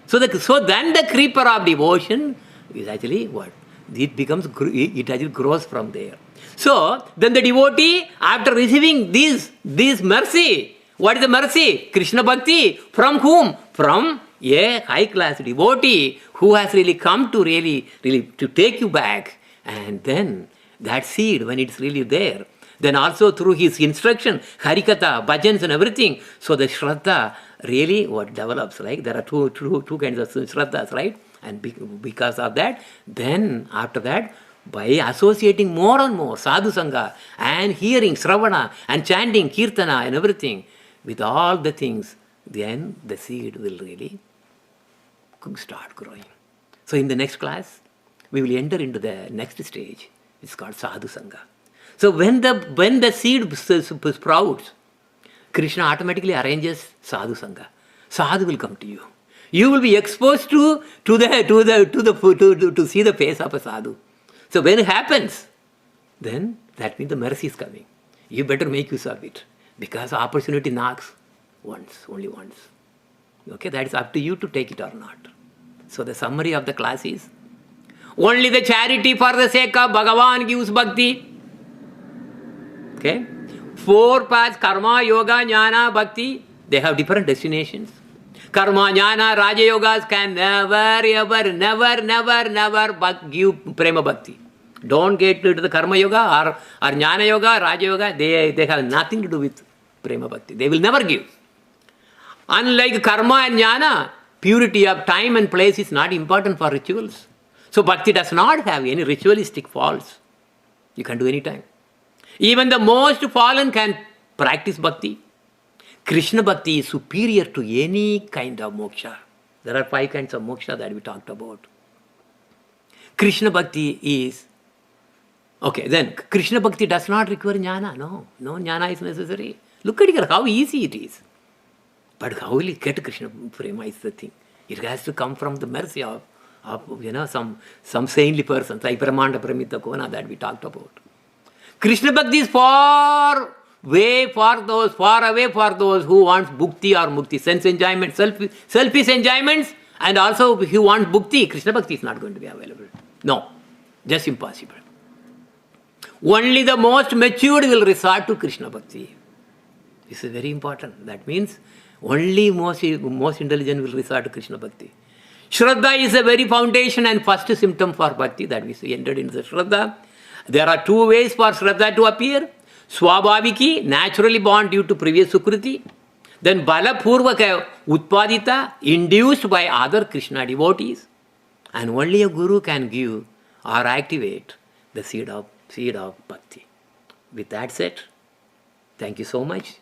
So then the creeper of devotion is actually what? It actually grows from there. So then the devotee, after receiving this mercy, what is the mercy? Krishna bhakti. From whom? From a high class devotee who has really come to really to take you back. And then that seed, when it's really there, then also through his instruction, harikatha, bhajans and everything, so the Sraddha really what develops, right? There are two kinds of Sraddhas, right? And because of that, then after that, by associating more and more Sadhu Sangha and hearing Shravana and chanting Kirtana and everything, with all the things, then the seed will really start growing. So in the next class, we will enter into the next stage. It's called Sadhu Sangha. So when the seed sprouts, Krishna automatically arranges Sadhu Sangha. Sadhu will come to you. You will be exposed to see the face of a sadhu. So when it happens, then that means the mercy is coming. You better make use of it, because opportunity knocks only once. Okay, that is up to you to take it or not. So the summary of the class is, only the charity for the sake of Bhagavan gives bhakti. Okay, 4 paths: karma, yoga, jnana, bhakti. They have different destinations. Karma, jnana, raja yogas can never give prema bhakti. Don't get to the karma yoga or jnana yoga, raja yoga. They have nothing to do with prema bhakti. They will never give. Unlike karma and jnana, purity of time and place is not important for rituals. So bhakti does not have any ritualistic faults. You can do any time. Even the most fallen can practice bhakti. Krishna bhakti is superior to any kind of moksha. There are 5 kinds of moksha that we talked about. Krishna bhakti is, okay, then Krishna bhakti does not require jnana. No jnana is necessary. Look at it, how easy it is. But how will you get Krishna prema is the thing. It has to come from the mercy of some saintly persons, like Brahmanda Pramita Kona that we talked about. Krishna bhakti is far away for those who want bhukti or mukti, sense enjoyment, selfish enjoyments, and also who want bhukti. Krishna bhakti is not going to be available. No, just impossible. Only the most matured will resort to Krishna bhakti. This is very important. That means only most intelligent will resort to Krishna bhakti. Sraddha is the very foundation and first symptom for bhakti, that we entered into the Sraddha. There are 2 ways for Sraddha to appear. Swabhaviki, naturally born due to previous Sukriti. Then Bala Purvaka Utpadita, induced by other Krishna devotees. And only a Guru can give or activate the seed of bhakti. With that said, thank you so much.